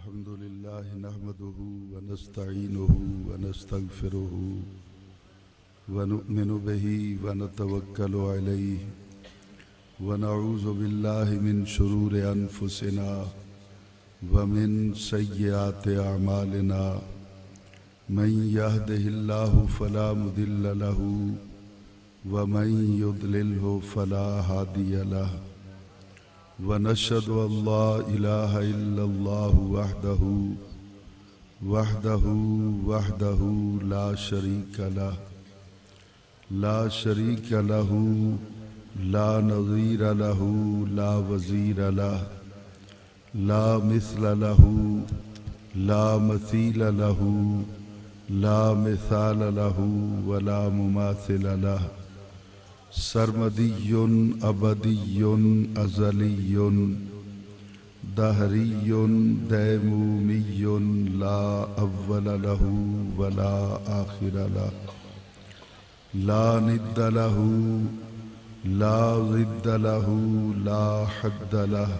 الحمد لله نحمده ونستعينه ونستغفره ونؤمن به ونتوكل عليه ونعوذ بالله من شرور أنفسنا ومن سيئات أعمالنا من يهده الله فلا مضل له ومن يضلله فلا هادي له ونشهد أن لا إله إلا الله وحده لا شريك له لا نظير له لا وزير له لا مثل له لا مثيل له لا مثال له ولا مماثل له سرمدی ابدی ازلی دہری دیمومی لا اول له ولا آخر له لا ند له لا ضد له لا حد له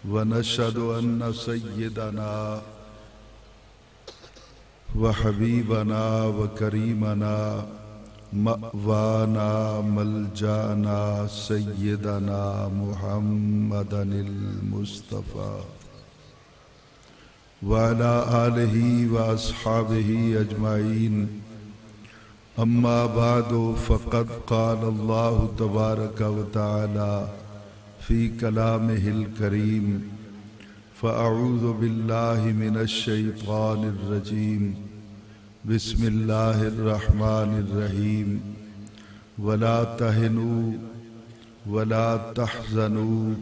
ونشهد أن سيدنا وحبيبنا وكريمنا مأوانا ملجانا سيدنا محمدا المصطفى وعلى آله وأصحابه أجمعين أما بعد فقد قال الله تبارك وتعالى في كلامه الكريم فأعوذ بالله من الشيطان الرجيم بسم الله الرحمن الرحيم ولا تهنوا ولا تحزنوا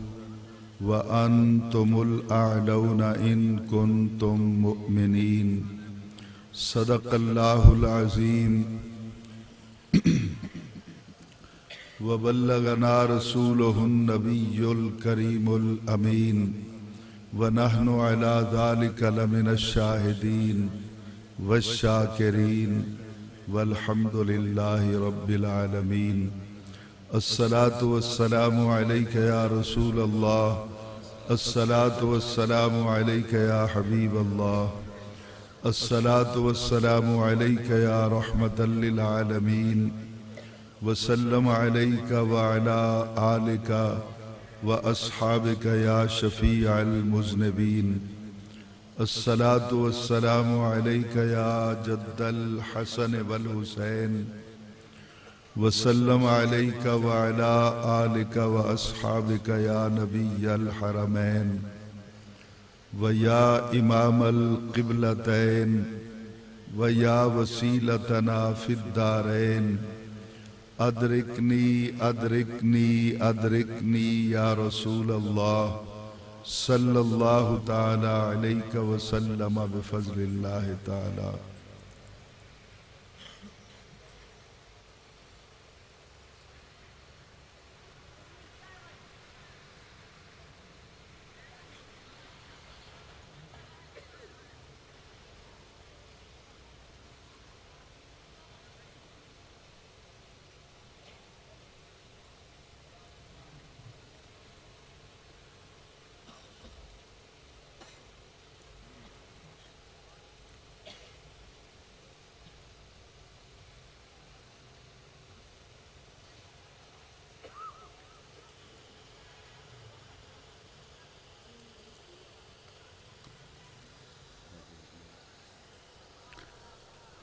وأنتم الأعلون إن كنتم مؤمنين صدق الله العظيم وبلغنا رسوله النبي الكريم الأمين ونحن على ذلك لمن الشاهدين والشاكرين والحمد لله رب العالمين الصلاة والسلام عليك يا رسول الله الصلاة والسلام عليك يا حبيب الله الصلاة والسلام عليك يا رحمة للعالمين وسلم عليك وعلى آلك وأصحابك يا شفيع المذنبين الصلاة والسلام عليك يا جد الحسن والحسين وسلم عليك وعلى آلك وأصحابك يا نبي الحرمين ويا إمام القبلتين ويا وسيلتنا في الدارين أدركني أدركني أدركني يا رسول الله صلی اللہ تعالی علیہ وسلم بفضل اللہ تعالی.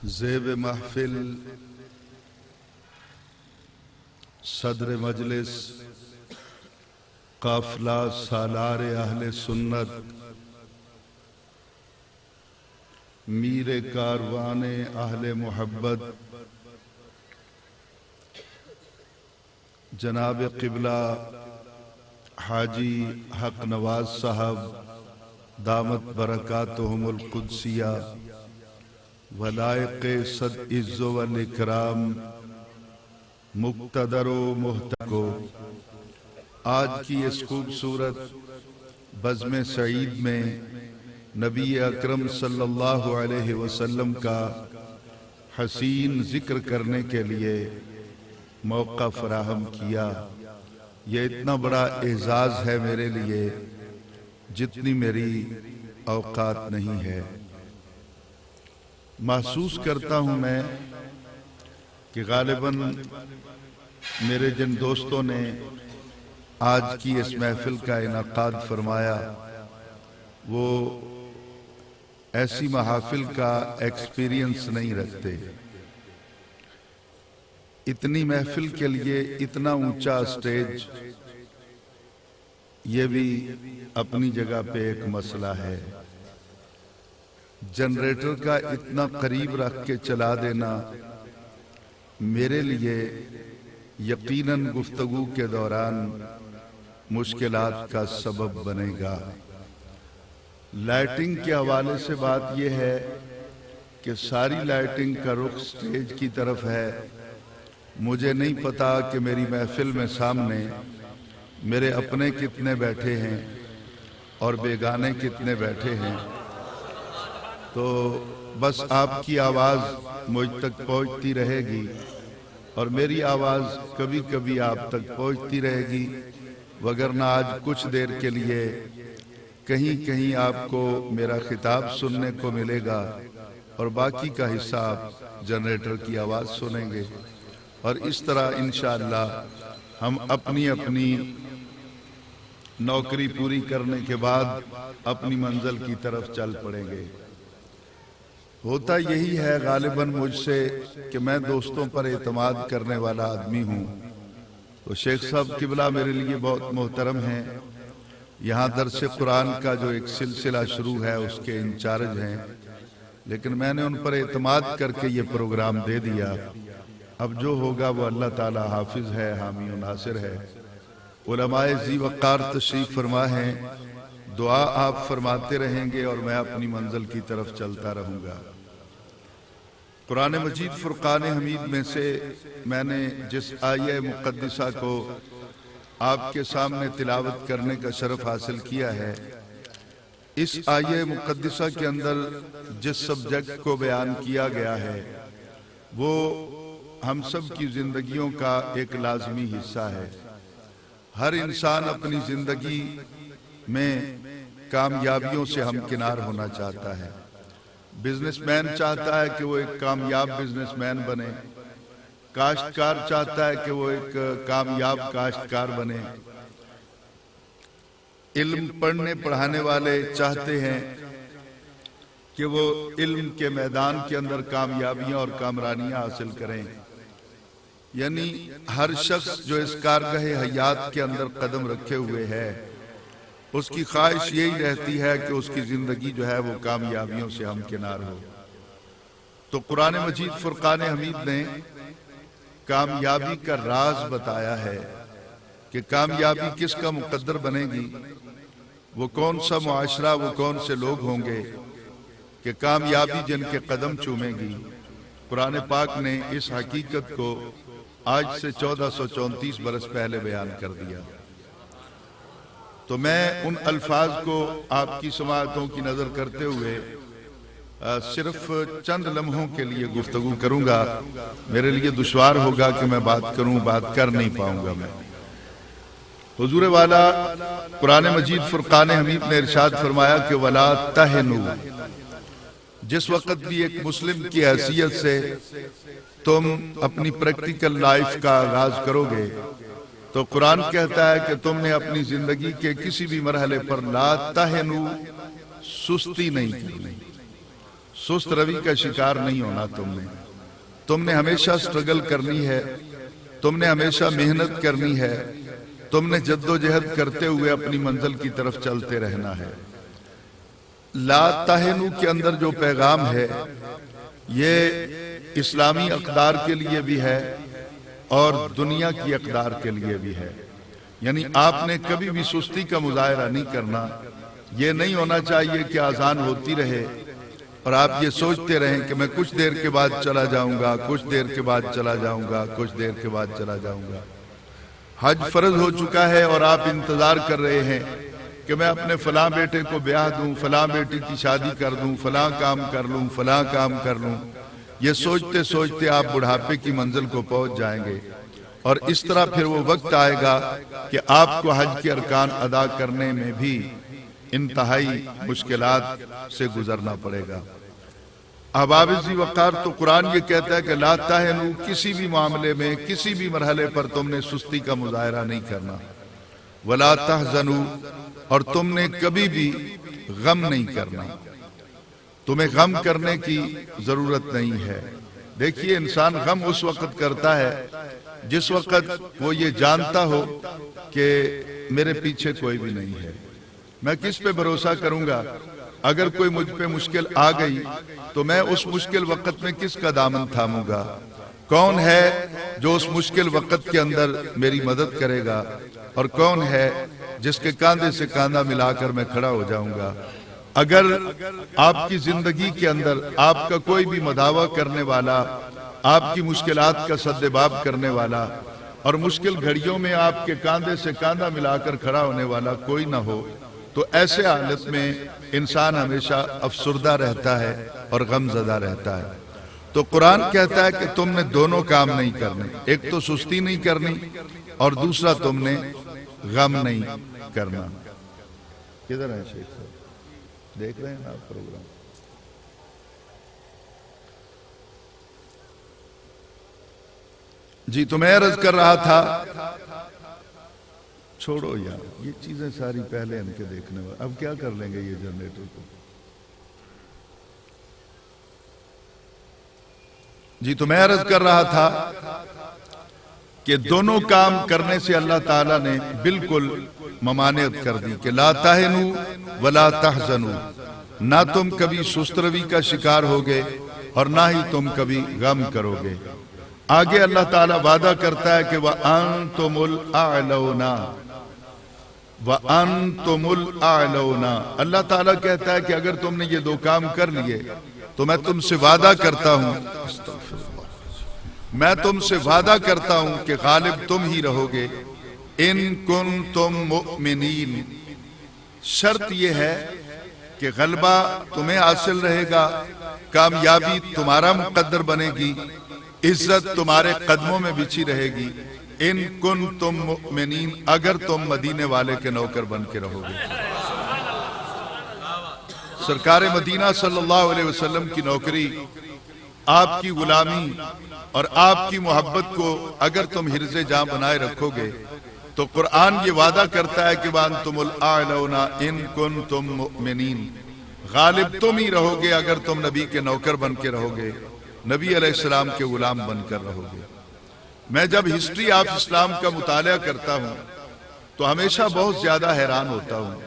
زیب محفل صدر مجلس قافلہ سالار اہل سنت میر کاروان اہل محبت جناب قبلہ حاجی حق نواز صاحب دامت برکاتہم القدسیہ ولائق صد عز و اکرام مقتدر و محترم کو آج کی اس خوبصورت بزم سعید میں نبی اکرم صلی اللہ علیہ وسلم کا حسین ذکر کرنے کے لیے موقع فراہم کیا. یہ اتنا بڑا اعزاز ہے میرے لیے جتنی میری اوقات نہیں ہے۔ محسوس کرتا ہوں میں کہ غالباً میرے جن دوستوں نے آج کی اس محفل کا انعقاد فرمایا وہ ایسی محافل کا ایکسپیرینس نہیں رکھتے۔ اتنی محفل کے لیے اتنا اونچا سٹیج، یہ بھی اپنی جگہ پہ ایک مسئلہ ہے۔ جنریٹر کا اتنا قریب رکھ کے چلا دینا میرے لیے یقیناً گفتگو کے دوران مشکلات کا سبب بنے گا۔ لائٹنگ کے حوالے سے بات یہ ہے کہ ساری لائٹنگ کا رخ سٹیج کی طرف ہے۔ مجھے نہیں پتا کہ میری محفل میں سامنے میرے اپنے کتنے بیٹھے ہیں اور بیگانے کتنے بیٹھے ہیں، تو بس آپ کی آواز مجھ تک پہنچتی رہے گی اور میری آواز کبھی کبھی آپ تک پہنچتی رہے گی، وگرنہ آج کچھ دیر کے لیے کہیں کہیں آپ کو میرا خطاب سننے کو ملے گا اور باقی کا حصہ آپ جنریٹر کی آواز سنیں گے، اور اس طرح انشاءاللہ ہم اپنی اپنی نوکری پوری کرنے کے بعد اپنی منزل کی طرف چل پڑیں گے۔ ہوتا یہی ہے غالباً مجھ سے کہ میں دوستوں پر اعتماد کرنے والا آدمی ہوں، تو شیخ صاحب قبلہ میرے لیے بہت محترم ہیں، یہاں درس قرآن کا جو ایک سلسلہ شروع ہے اس کے انچارج ہیں، لیکن میں نے ان پر اعتماد کر کے یہ پروگرام دے دیا۔ اب جو ہوگا وہ اللہ تعالی حافظ ہے، حامی و ناصر ہے۔ علماء ذی وقار تشریف فرما ہیں، دعا آپ فرماتے رہیں گے اور میں اپنی منزل کی طرف چلتا رہوں گا۔ قرآن مجید فرقان حمید میں سے میں نے جس آیہ مقدسہ کو آپ کے سامنے تلاوت کرنے کا شرف حاصل کیا ہے، اس آیہ مقدسہ کے اندر جس سبجیکٹ کو بیان کیا گیا ہے وہ ہم سب کی زندگیوں کا ایک لازمی حصہ ہے۔ ہر انسان اپنی زندگی میں کامیابیوں سے ہمکنار ہونا چاہتا ہے۔ بزنس مین چاہتا ہے کہ وہ ایک کامیاب بزنس مین بنے، کاشتکار چاہتا ہے کہ وہ ایک کامیاب کاشتکار بنے، علم پڑھنے پڑھانے والے چاہتے ہیں کہ وہ علم کے میدان کے اندر کامیابیاں اور کامرانیاں حاصل کریں۔ یعنی ہر شخص جو اس کارگاہ حیات کے اندر قدم رکھے ہوئے ہے اس کی خواہش یہی رہتی ہے کہ اس کی زندگی جو ہے وہ کامیابیوں سے ہمکنار ہو۔ تو قرآن مجید فرقان حمید نے کامیابی کا راز بتایا ہے کہ کامیابی کس کا مقدر بنے گی، وہ کون سا معاشرہ، وہ کون سے لوگ ہوں گے کہ کامیابی جن کے قدم چومے گی۔ قرآن پاک نے اس حقیقت کو آج سے 1434 برس پہلے بیان کر دیا۔ تو میں ان الفاظ کو آپ کی سماعتوں کی نظر کرتے ہوئے صرف چند لمحوں کے لیے گفتگو کروں گا۔ میرے لیے دشوار ہوگا کہ میں بات کروں، بات کر نہیں پاؤں گا میں۔ حضور والا قرآن مجید فرقان حمید نے ارشاد فرمایا کہ وَلَا تَهِنُوا، جس وقت بھی ایک مسلم کی حیثیت سے تم اپنی پریکٹیکل لائف کا آغاز کرو گے تو قرآن کہتا ہے کہ تم نے اپنی زندگی کے کسی بھی مرحلے پر لا تہنو، سستی نہیں کرنی، سست روی کا شکار نہیں ہونا۔ تم نے ہمیشہ سٹرگل کرنی ہے، تم نے ہمیشہ محنت کرنی ہے، تم نے جد و جہد کرتے ہوئے اپنی منزل کی طرف چلتے رہنا ہے۔ لا تہنو کے اندر جو پیغام ہے یہ اسلامی اقدار کے لیے بھی ہے اور دنیا کی اقدار کے لیے بھی ہے۔ یعنی آپ نے کبھی بھی سستی کا مظاہرہ نہیں کرنا۔ یہ نہیں ہونا چاہیے کہ اذان ہوتی رہے اور آپ یہ سوچتے رہیں کہ میں کچھ دیر کے بعد چلا جاؤں گا، کچھ دیر کے بعد چلا جاؤں گا، کچھ دیر کے بعد چلا جاؤں گا۔ حج فرض ہو چکا ہے اور آپ انتظار کر رہے ہیں کہ میں اپنے فلاں بیٹے کو بیاہ دوں، فلاں بیٹی کی شادی کر دوں، فلاں کام کر لوں، فلاں کام کر لوں۔ یہ سوچتے سوچتے آپ بڑھاپے کی منزل کو پہنچ جائیں گے، اور اس طرح پھر وہ وقت آئے گا کہ آپ کو حج کے ارکان ادا کرنے میں بھی انتہائی مشکلات سے گزرنا پڑے گا۔ احباب ذی وقار، تو قرآن یہ کہتا ہے کہ لا تہنوا، کسی بھی معاملے میں کسی بھی مرحلے پر تم نے سستی کا مظاہرہ نہیں کرنا، ولا تحزنوا، اور تم نے کبھی بھی غم نہیں کرنا، تمہیں غم کرنے کی ضرورت نہیں ہے۔ دیکھیے، انسان غم اس وقت کرتا ہے جس وقت وہ یہ جانتا ہو کہ میرے پیچھے کوئی بھی نہیں ہے، میں کس پہ بھروسہ کروں گا؟ اگر کوئی مجھ پہ مشکل آ گئی تو میں اس مشکل وقت میں کس کا دامن تھاموں گا؟ کون ہے جو اس مشکل وقت کے اندر میری مدد کرے گا، اور کون ہے جس کے کاندھے سے کاندھا ملا کر میں کھڑا ہو جاؤں گا؟ اگر آپ کی زندگی کے اندر آپ کا کوئی بھی مداوع کرنے والا، آپ کی مشکلات کا سدباب کرنے والا، اور مشکل گھڑیوں میں آپ کے کاندھے سے کاندھا ملا کر کھڑا ہونے والا کوئی نہ ہو، تو ایسے حالت میں انسان ہمیشہ افسردہ رہتا ہے اور غم زدہ رہتا ہے۔ تو قرآن کہتا ہے کہ تم نے دونوں کام نہیں کرنے، ایک تو سستی نہیں کرنی، اور دوسرا تم نے غم نہیں کرنا۔ کدھر ہے شیخ صاحب؟ دیکھ رہے ہیں نا پروگرام؟ جی، تو میں عرض کر رہا تھا، چھوڑو یار یہ چیزیں ساری پہلے ان کے دیکھنے والے، اب کیا کر لیں گے یہ جنریٹر کو؟ جی، تو میں عرض کر رہا تھا کہ دونوں کام کرنے سے اللہ تعالیٰ نے بالکل ممانعت کر دی کہ لا تہنوا ولا تحزنوا، نہ تم کبھی سست روی کا شکار ہوگے اور نہ ہی تم کبھی غم کرو گے۔ آگے اللہ تعالیٰ وعدہ کرتا ہے کہ وَأَنْتُمُ الْأَعْلَوْنَ، وَأَنْتُمُ الْأَعْلَوْنَ، اللہ تعالیٰ کہتا ہے کہ اگر تم نے یہ دو کام کر لیے تو میں تم سے وعدہ کرتا ہوں، میں تم سے وعدہ کرتا ہوں کہ غالب تم ہی رہو گے، ان کنتم مؤمنین۔ شرط یہ ہے کہ غلبہ تمہیں حاصل رہے گا، کامیابی تمہارا مقدر بنے گی، عزت تمہارے قدموں میں بچھی رہے گی، ان کنتم مؤمنین، اگر تم مدینے والے کے نوکر بن کے رہو گے۔ سرکار مدینہ صلی اللہ علیہ وسلم کی نوکری، آپ کی غلامی اور آپ کی محبت کو اگر تم حرز جاں بنائے رکھو گے تو قرآن یہ وعدہ کرتا ہے کہ وَأَنْتُمُ الْأَعْلَوْنَ إِن كُنتُم مُؤْمِنِينَ، غالب تم ہی رہو گے اگر تم نبی کے نوکر بن کے رہو گے، نبی علیہ السلام کے غلام بن کر رہو گے۔ میں جب ہسٹری آف اسلام کا مطالعہ کرتا ہوں تو ہمیشہ بہت زیادہ حیران ہوتا ہوں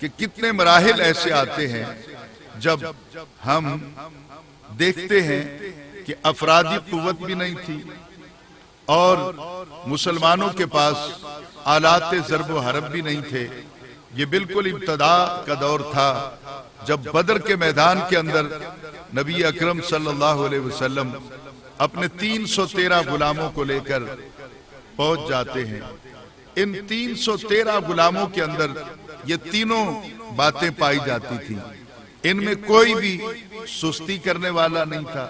کہ کتنے مراحل ایسے آتے ہیں جب ہم دیکھتے ہیں کہ افرادی قوت بھی نہیں تھی اور مسلمانوں کے پاس آلات ضرب و حرب بھی نہیں تھے۔ یہ بالکل ابتدا کا دور تھا جب بدر کے میدان کے اندر نبی اکرم صلی اللہ علیہ وسلم اپنے 313 غلاموں کو لے کر پہنچ جاتے ہیں۔ ان 313 غلاموں کے اندر یہ تینوں باتیں پائی جاتی تھی، ان میں کوئی بھی سستی کرنے والا نہیں تھا،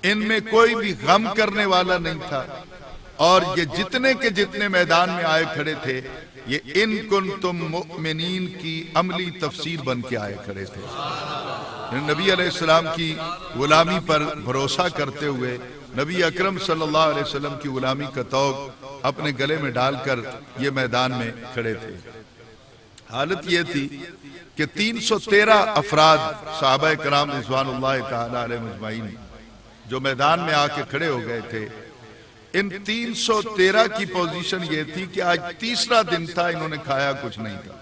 ان میں کوئی بھی غم کرنے والا نہیں تھا، اور یہ جتنے کے جتنے میدان میں آئے کھڑے تھے یہ ان کنتم مؤمنین کی عملی تفسیر بن کے آئے کھڑے تھے۔ نبی علیہ السلام کی غلامی پر بھروسہ کرتے ہوئے نبی اکرم صلی اللہ علیہ وسلم کی غلامی کا توق اپنے گلے میں ڈال کر یہ میدان میں کھڑے تھے۔ حالت یہ تھی کہ 313 افراد صحابہ کرام رضوان اللہ تعالی علیہ مجمعین جو میدان میں آ کے کھڑے ہو گئے تھے، ان 313 کی پوزیشن یہ تھی کہ آج تیسرا دن تھا، انہوں نے کھایا کچھ نہیں تھا۔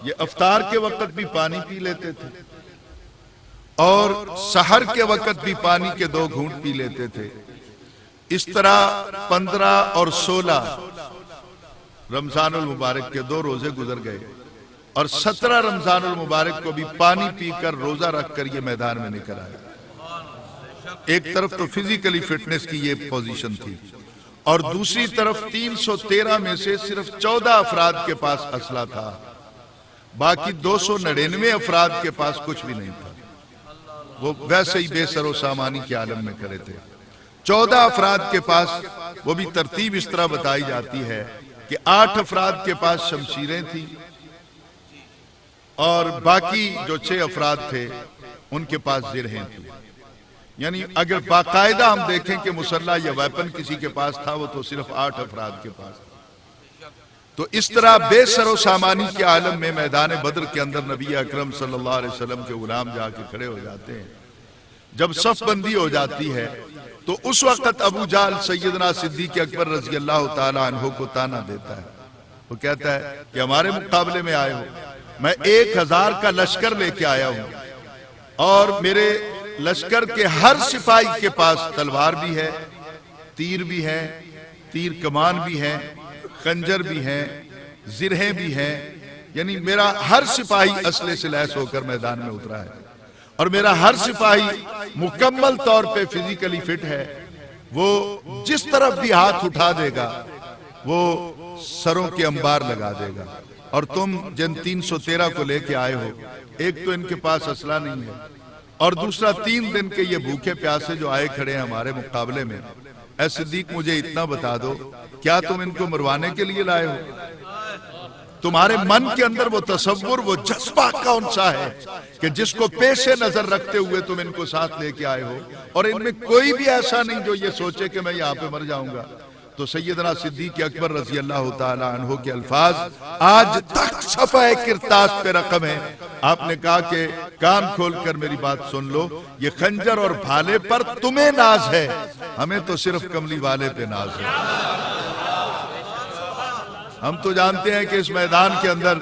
یہ افطار کے وقت بھی پانی پی لیتے تھے اور سحر کے وقت بھی پانی کے 2 گھونٹ پی لیتے تھے۔ اس طرح 15 اور 16 رمضان المبارک کے 2 روزے گزر گئے اور 17 رمضان المبارک کو بھی پانی پی کر روزہ رکھ کر یہ میدان میں نکل آئے۔ ایک طرف تو فزیکلی فٹنس کی یہ پوزیشن تھی اور دوسری طرف 313 میں سے صرف 14 افراد کے پاس اسلحہ تھا، باقی 299 افراد کے پاس کچھ بھی نہیں تھا، وہ ویسے ہی بے سر و سامانی کے عالم میں کھڑے تھے۔ 14 افراد کے پاس وہ بھی ترتیب اس طرح بتائی جاتی ہے کہ 8 افراد کے پاس شمشیریں تھیں، اور باقی جو 6 افراد تھے ان کے پاس زرہیں تھیں. یعنی اگر باقاعدہ ہم دیکھیں کہ مسلح یا ویپن کسی کے پاس تھا وہ تو صرف 8 افراد کے پاس. تو اس طرح بے سر و سامانی کے عالم میں میدان بدر کے اندر نبی اکرم صلی اللہ علیہ وسلم کے غلام جا کے کھڑے ہو جاتے ہیں. جب صف بندی ہو جاتی ہے تو اس وقت ابو جہل سیدنا صدیق اکبر رضی اللہ تعالی عنہ کو تانا دیتا ہے. وہ کہتا ہے کہ ہمارے مقابلے میں آئے ہو, میں 1000 کا لشکر لے کے آیا ہوں اور میرے لشکر کے ہر سپاہی کے پاس تلوار بھی ہے, تیر بھی ہے, تیر کمان بھی ہے, خنجر بھی ہے, زرہیں بھی ہیں. یعنی میرا ہر سپاہی اسلحے سے لیس ہو کر میدان میں اترا ہے اور میرا ہر سپاہی مکمل طور پہ فزیکلی فٹ ہے. وہ جس طرف بھی ہاتھ اٹھا دے گا وہ سروں کے انبار لگا دے گا. اور تم جن 313 کو لے کے آئے ہو, ایک تو ان کے پاس اسلحہ نہیں ہے اور دوسرا 3 دن کے یہ بھوکے پیاسے جو آئے کھڑے ہیں ہمارے مقابلے میں. اے صدیق مجھے اتنا بتا دو, کیا تم ان کو مروانے کے لیے لائے ہو؟ تمہارے من کے اندر وہ تصور, وہ جذبہ کون سا ہے کہ جس کو پیش نظر رکھتے ہوئے تم ان کو ساتھ لے کے آئے ہو؟ اور ان میں کوئی بھی ایسا نہیں جو یہ سوچے کہ میں یہاں پہ مر جاؤں گا. تو سیدنا صدیق اکبر رضی اللہ تعالی عنہ کے الفاظ آج تک صفحہ کرتاس پہ رقم ہے. آپ نے کہا کہ کان کھول کر میری بات سن لو, یہ خنجر اور بھالے پر تمہیں ناز ہے, ہمیں تو صرف کملی والے پہ ناز ہے. ہم تو جانتے ہیں کہ اس میدان کے اندر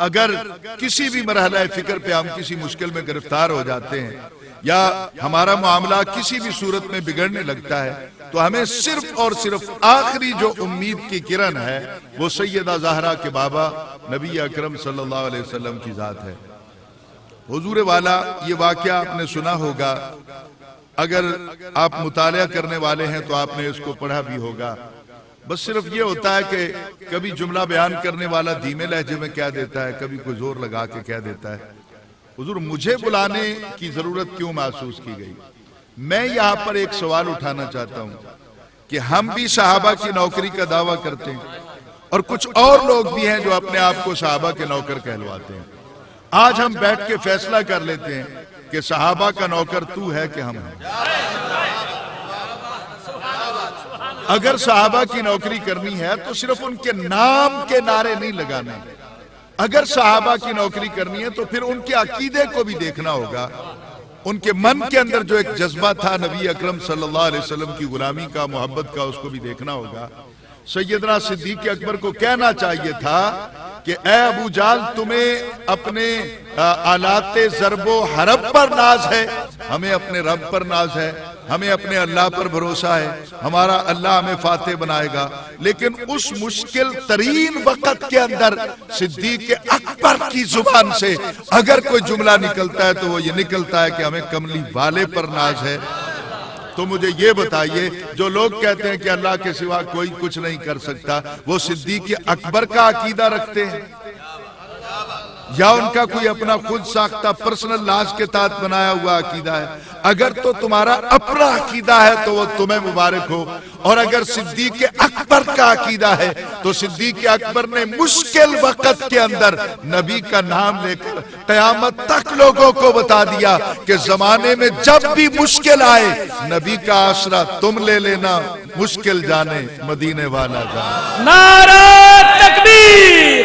اگر کسی بھی مرحلہ فکر پہ ہم کسی مشکل میں گرفتار ہو جاتے ہیں یا ہمارا معاملہ کسی بھی صورت میں بگڑنے لگتا ہے تو ہمیں صرف اور صرف آخری جو امید کی کرن ہے وہ سیدہ زہرا کے بابا نبی اکرم صلی اللہ علیہ وسلم کی ذات ہے. حضور والا یہ واقعہ آپ نے سنا ہوگا, اگر آپ مطالعہ کرنے والے ہیں تو آپ نے اس کو پڑھا بھی ہوگا. بس صرف یہ ہوتا ہے کہ کبھی جملہ بیان کرنے والا دھیمے لہجے میں کہہ دیتا ہے, کبھی کوئی زور لگا کے کہہ دیتا ہے. حضور مجھے بلانے کی ضرورت کیوں محسوس کی گئی؟ میں یہاں پر ایک سوال اٹھانا چاہتا ہوں کہ ہم بھی صحابہ کی نوکری کا دعویٰ کرتے ہیں اور کچھ اور لوگ بھی ہیں جو اپنے آپ کو صحابہ کے نوکر کہلواتے ہیں. آج ہم بیٹھ کے فیصلہ کر لیتے ہیں کہ صحابہ کا نوکر تو ہے کہ ہم ہیں. اگر صحابہ کی نوکری کرنی ہے تو صرف ان کے نام کے نعرے نہیں لگانے. اگر صحابہ کی نوکری کرنی ہے تو پھر ان کے عقیدے کو بھی دیکھنا ہوگا. ان کے من کے اندر جو ایک جذبہ تھا نبی اکرم صلی اللہ علیہ وسلم کی غلامی کا, محبت کا, اس کو بھی دیکھنا ہوگا. سیدنا صدیق اکبر کو کہنا چاہیے تھا کہ اے ابو جہل تمہیں اپنے آلات ضرب و حرب پر ناز ہے, ہمیں اپنے رب پر ناز ہے, ہمیں اپنے اللہ پر بھروسہ ہے, ہمارا اللہ ہمیں فاتح بنائے گا. لیکن اس مشکل ترین وقت کے اندر صدیق اکبر کی زبان سے اگر کوئی جملہ نکلتا ہے تو وہ یہ نکلتا ہے کہ ہمیں کملی والے پر ناز ہے. تو مجھے یہ بتائیے, جو لوگ کہتے ہیں کہ اللہ کے سوا کوئی کچھ نہیں کر سکتا, وہ صدیق اکبر کا عقیدہ رکھتے ہیں یا ان کا کوئی اپنا خود ساختہ پرسنل لاز کے تحت بنایا ہوا عقیدہ ہے؟ اگر تو تمہارا اپنا عقیدہ ہے تو وہ تمہیں مبارک ہو, اور اگر صدیق اکبر کا عقیدہ ہے تو صدیق اکبر نے مشکل وقت کے اندر نبی کا نام لے کر قیامت تک لوگوں کو بتا دیا کہ زمانے میں جب بھی مشکل آئے نبی کا آسرا تم لے لینا, مشکل جانے مدینے والا جانے. نعرہ تکبیر,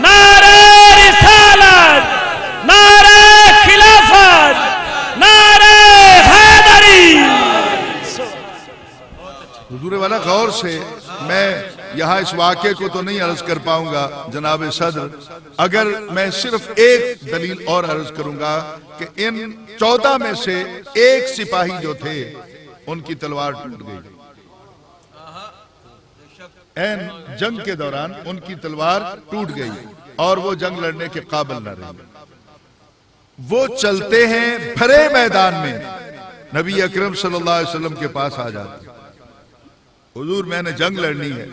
نعرہ رسالت, نعرہ خلافت, نعرہ حیدری. حضور والا غور سے میں یہاں اس واقعے کو تو نہیں عرض کر پاؤں گا جناب صدر, اگر میں صرف ایک دلیل اور عرض کروں گا کہ ان 14 میں سے ایک سپاہی جو تھے ان کی تلوار ٹوٹ گئی. این جنگ کے دوران ان کی تلوار ٹوٹ گئی اور وہ جنگ لڑنے کے قابل نہ رہے. وہ چلتے ہیں بھرے میدان میں نبی اکرم صلی اللہ علیہ وسلم کے پاس آ جاتے ہیں, حضور میں نے جنگ لڑنی ہے,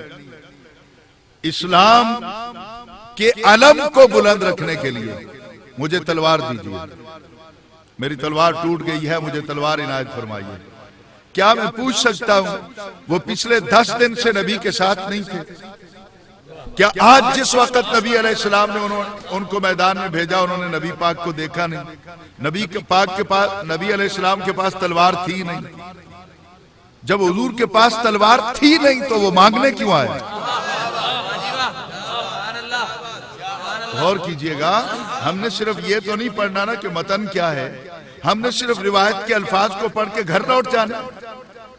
اسلام کے علم کو بلند رکھنے کے لیے مجھے تلوار دیجیے, میری تلوار ٹوٹ گئی ہے, مجھے تلوار عنایت فرمائیے. کیا میں پوچھ سکتا ہوں وہ پچھلے 10 دن سے نبی کے ساتھ نہیں تھے؟ کیا آج جس وقت نبی علیہ السلام نے ان کو میدان میں بھیجا انہوں نے نبی پاک کو دیکھا نہیں؟ نبی پاک کے پاس، نبی علیہ السلام کے پاس تلوار تھی نہیں. جب حضور کے پاس تلوار تھی نہیں تو وہ مانگنے کیوں آئے؟ غور کیجئے گا، ہم نے صرف یہ تو نہیں پڑھنا نا کہ متن کیا ہے، ہم نے صرف روایت کے الفاظ کو پڑھ کے گھر لوٹ جانا.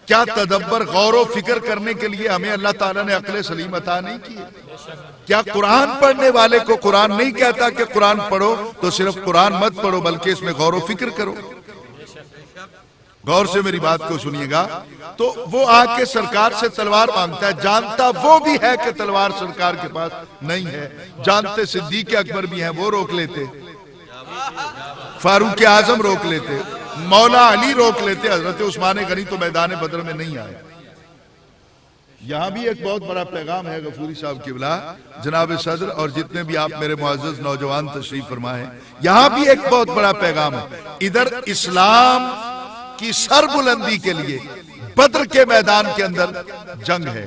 کیا تدبر، غور و فکر کرنے کے لیے ہمیں اللہ تعالیٰ نے عقل سلیم عطا نہیں کی؟ کیا قرآن پڑھنے والے کو قرآن نہیں کہتا کہ قرآن پڑھو تو صرف قرآن مت پڑھو بلکہ اس میں غور و فکر کرو؟ غور سے میری بات کو سنیے گا. تو وہ آ کے سرکار سے تلوار مانگتا ہے، جانتا وہ بھی ہے کہ تلوار سرکار کے پاس نہیں ہے، جانتے صدیق اکبر بھی ہیں، وہ روک لیتے، فاروق اعظم روک لیتے، مولا علی روک لیتے، حضرت عثمان غنی تو میدان بدر میں نہیں آئے. یہاں بھی ایک بہت بڑا پیغام ہے غفوری صاحب قبلہ، جناب صدر اور جتنے بھی آپ میرے معزز نوجوان تشریف فرما ہیں، یہاں بھی ایک بہت بڑا پیغام ہے. ادھر اسلام کی سر بلندی کے لیے بدر کے میدان کے اندر جنگ ہے،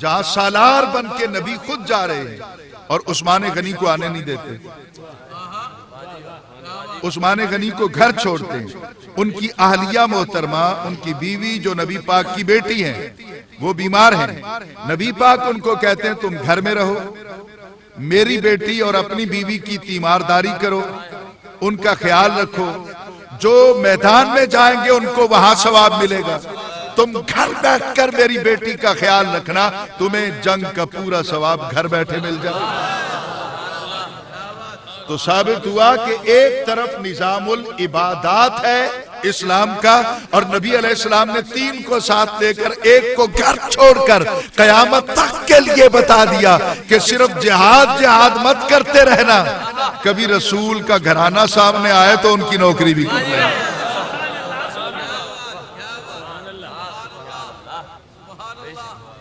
جہاں سالار بن کے نبی خود جا رہے ہیں اور عثمان غنی کو آنے نہیں دیتے. عثمان غنی کو گھر چھوڑتے ہیں. ان کی اہلیہ محترمہ، ان کی بیوی جو نبی پاک کی بیٹی ہیں، وہ بیمار ہیں. نبی پاک ان کو کہتے ہیں تم گھر میں رہو، میری بیٹی اور اپنی بیوی کی تیمارداری کرو، ان کا خیال رکھو، جو میدان میں جائیں گے ان کو وہاں ثواب ملے گا، تم گھر بیٹھ کر میری بیٹی کا خیال رکھنا، تمہیں جنگ کا پورا ثواب گھر بیٹھے مل جائے. تو ثابت ہوا کہ ایک طرف نظام العبادات ہے اسلام کا، اور نبی علیہ السلام نے تین کو ساتھ لے کر ایک کو گھر چھوڑ کر قیامت تک کے لیے بتا دیا کہ صرف جہاد جہاد مت کرتے رہنا، کبھی رسول کا گھرانہ سامنے آئے تو ان کی نوکری بھی کر لیں.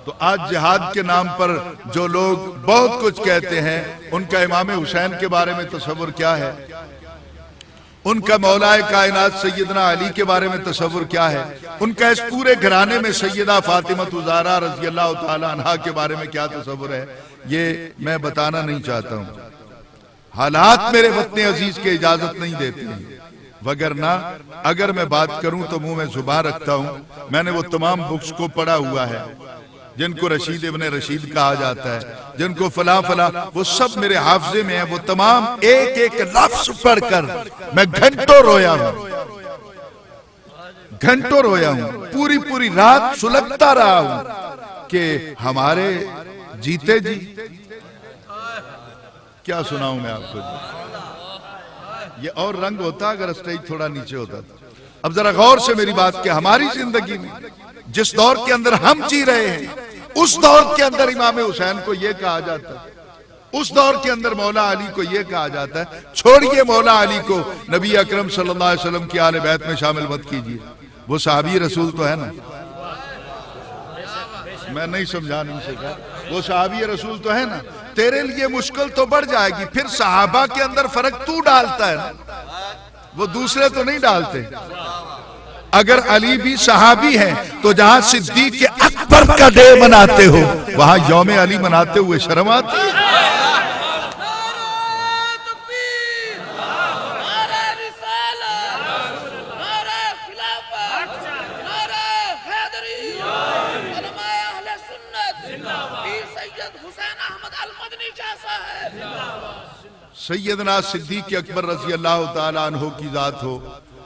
تو آج جہاد کے نام پر جو لوگ بہت کچھ کہتے ہیں، ان کا امام حسین کے بارے میں تصور کیا ہے؟ ان کا مولا کائنات سیدنا علی کے بارے میں تصور کیا ہے؟ ان کا اس پورے گھرانے میں سیدہ فاطمہ الزہرا رضی اللہ تعالی عنہا کے بارے میں کیا تصور ہے؟ یہ میں بتانا نہیں چاہتا ہوں، حالات میرے وطن عزیز کے اجازت نہیں دیتے ہیں، وگرنہ اگر میں بات کروں تو منہ میں زبان رکھتا ہوں. میں نے وہ تمام بکس کو پڑھا ہوا ہے جن کو رشید ابن رشید کہا جاتا ہے، جن کو فلاں فلاں، وہ سب میرے حافظے میں ہیں. وہ تمام ایک ایک لفظ پڑھ کر میں گھنٹوں رویا ہوں، گھنٹوں رویا ہوں، پوری پوری رات سلگتا رہا ہوں کہ ہمارے جیتے جی. کیا سناؤں میں آپ کو؟ یہ اور رنگ ہوتا اگر اسٹیج تھوڑا نیچے ہوتا تھا. اب ذرا غور سے میری بات کہ ہماری زندگی میں جس دور کے اندر ہم جی رہے ہیں، اس دور کے اندر امام حسین کو یہ کہا جاتا ہے، اس دور کے اندر مولا علی کو یہ کہا جاتا ہے. چھوڑیے مولا علی کو، نبی اکرم صلی اللہ علیہ وسلم کی آل بیت میں شامل مت کیجیے، وہ صحابی رسول تو ہے نا. میں نہیں سمجھا نہیں سکا، وہ صحابی رسول تو ہے نا. تیرے لیے مشکل تو بڑھ جائے گی، پھر صحابہ کے اندر فرق تو ڈالتا ہے نا، وہ دوسرے تو نہیں ڈالتے. اگر علی بھی صحابی ہیں تو جہاں صدیق اکبر کا ڈے مناتے ہو وہاں یوم علی مناتے ہوئے شرم آتی ہے. سیدنا صدیق اکبر رضی اللہ تعالیٰ عنہ کی ذات ہو،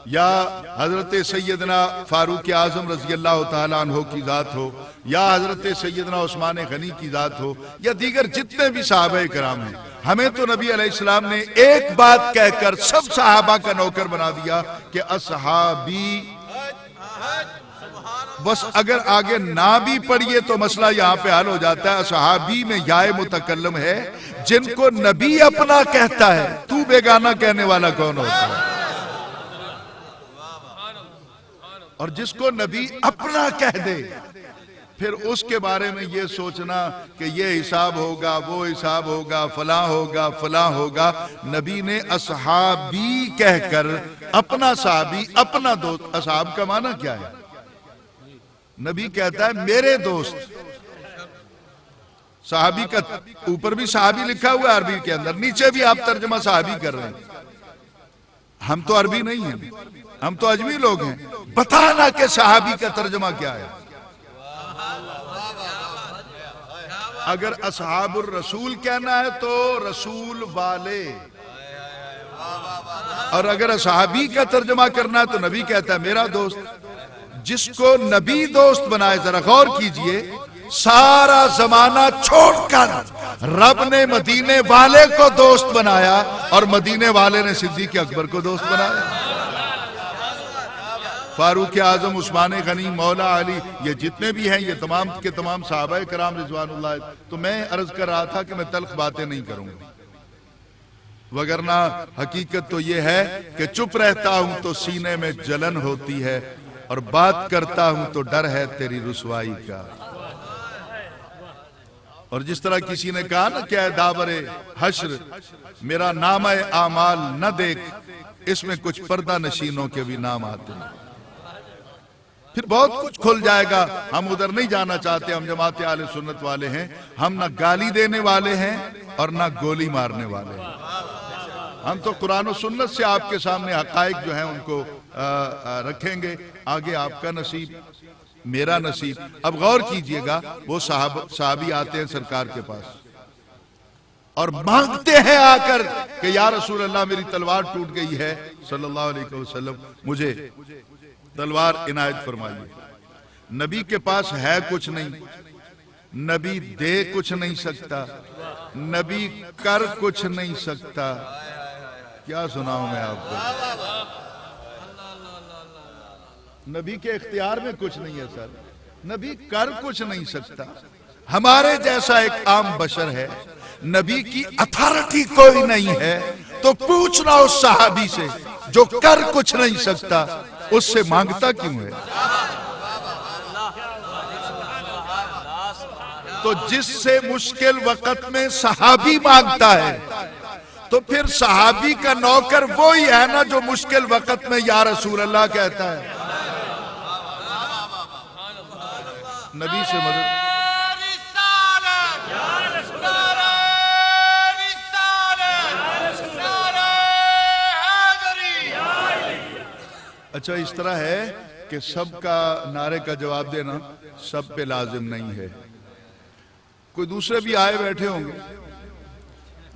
یا حضرت سیدنا فاروق اعظم رضی اللہ تعالیٰ عنہ کی ذات ہو، یا حضرت سیدنا عثمان غنی کی ذات ہو، یا دیگر جتنے بھی صحابہ کرام ہیں، ہمیں تو نبی علیہ السلام نے ایک بات کہہ کر سب صحابہ کا نوکر بنا دیا کہ اصحابی. بس اگر آگے نہ بھی پڑھیے تو مسئلہ یہاں پہ حل ہو جاتا ہے. اصحابی میں یائے متکلم ہے، جن کو نبی اپنا کہتا ہے، تو بیگانہ کہنے والا کون ہوتا ہے؟ اور جس کو نبی اپنا کہہ دے پھر اس کے بارے میں یہ سوچنا کہ یہ حساب ہوگا، وہ حساب ہوگا، فلاں ہوگا، فلاں ہوگا. نبی نے اصحابی کہہ کر اپنا صحابی، اپنا دوست. اصحاب کا معنی کیا ہے؟ نبی کہتا ہے میرے دوست. صحابی کا اوپر بھی صحابی لکھا ہوا ہے عربی کے اندر، نیچے بھی آپ ترجمہ صحابی کر رہے ہیں۔ ہم تو عربی نہیں ہیں، ہم تو اجمی لوگ ہیں، بتانا کہ صحابی کا ترجمہ کیا ہے۔ اگر اصحاب الرسول کہنا ہے تو رسول والے، اور اگر صحابی کا ترجمہ کرنا ہے تو نبی کہتا ہے میرا دوست۔ جس کو نبی دوست بنائے، ذرا غور کیجئے، سارا زمانہ چھوڑ کر رب نے مدینے والے کو دوست بنایا اور مدینے والے نے صدیق اکبر کو دوست بنایا۔ فاروق اعظم، عثمان غنی، مولا علی، یہ جتنے بھی ہیں یہ تمام کے تمام صحابہ کرام رضوان اللہ۔ تو میں عرض کر رہا تھا کہ میں تلخ باتیں نہیں کروں گا، وگرنہ حقیقت تو یہ ہے کہ چپ رہتا ہوں تو سینے میں جلن ہوتی ہے، اور بات کرتا ہوں تو ڈر ہے تیری رسوائی کا۔ اور جس طرح کسی نے کہا نا کہ اے داور حشر میرا نامہ اعمال نہ دیکھ، اس میں کچھ پردہ نشینوں کے بھی نام آتے ہیں، پھر بہت کچھ کھل جائے گا۔ ہم ادھر نہیں جانا چاہتے، ہم جماعت اہل سنت والے ہیں، ہم نہ گالی دینے والے ہیں اور نہ گولی مارنے والے ہیں۔ ہم تو قرآن و سنت سے آپ کے سامنے حقائق جو ہیں ان کو رکھیں گے، آگے آپ کا نصیب، میرا نصیب۔ اب غور کیجئے گا، وہ صحابی آتے ہیں سرکار کے پاس اور مانگتے ہیں آ کر کہ یا رسول اللہ میری تلوار ٹوٹ گئی ہے صلی اللہ علیہ وسلم، مجھے تلوار عنایت فرمائیے۔ نبی کے پاس ہے کچھ نہیں، نبی دے کچھ نہیں سکتا، نبی کر کچھ نہیں سکتا۔ کیا سناؤں میں آپ کو؟ نبی کے اختیار میں کچھ نہیں ہے سر، نبی کر کچھ نہیں سکتا۔ ہمارے جیسا ایک عام بشر ہے، نبی کی اتھارٹی کوئی نہیں ہے، تو پوچھنا اس صحابی سے جو کر کچھ نہیں سکتا، اس سے مانگتا کیوں ہے؟ تو جس سے مشکل وقت میں صحابی مانگتا ہے، تو پھر صحابی کا نوکر وہی ہے نا جو مشکل وقت میں یا رسول اللہ کہتا ہے۔ نبی سے مدد۔ اچھا، اس طرح ہے کہ سب کا نعرے کا جواب دینا سب پہ لازم نہیں ہے، کوئی دوسرے بھی آئے بیٹھے ہوں گے،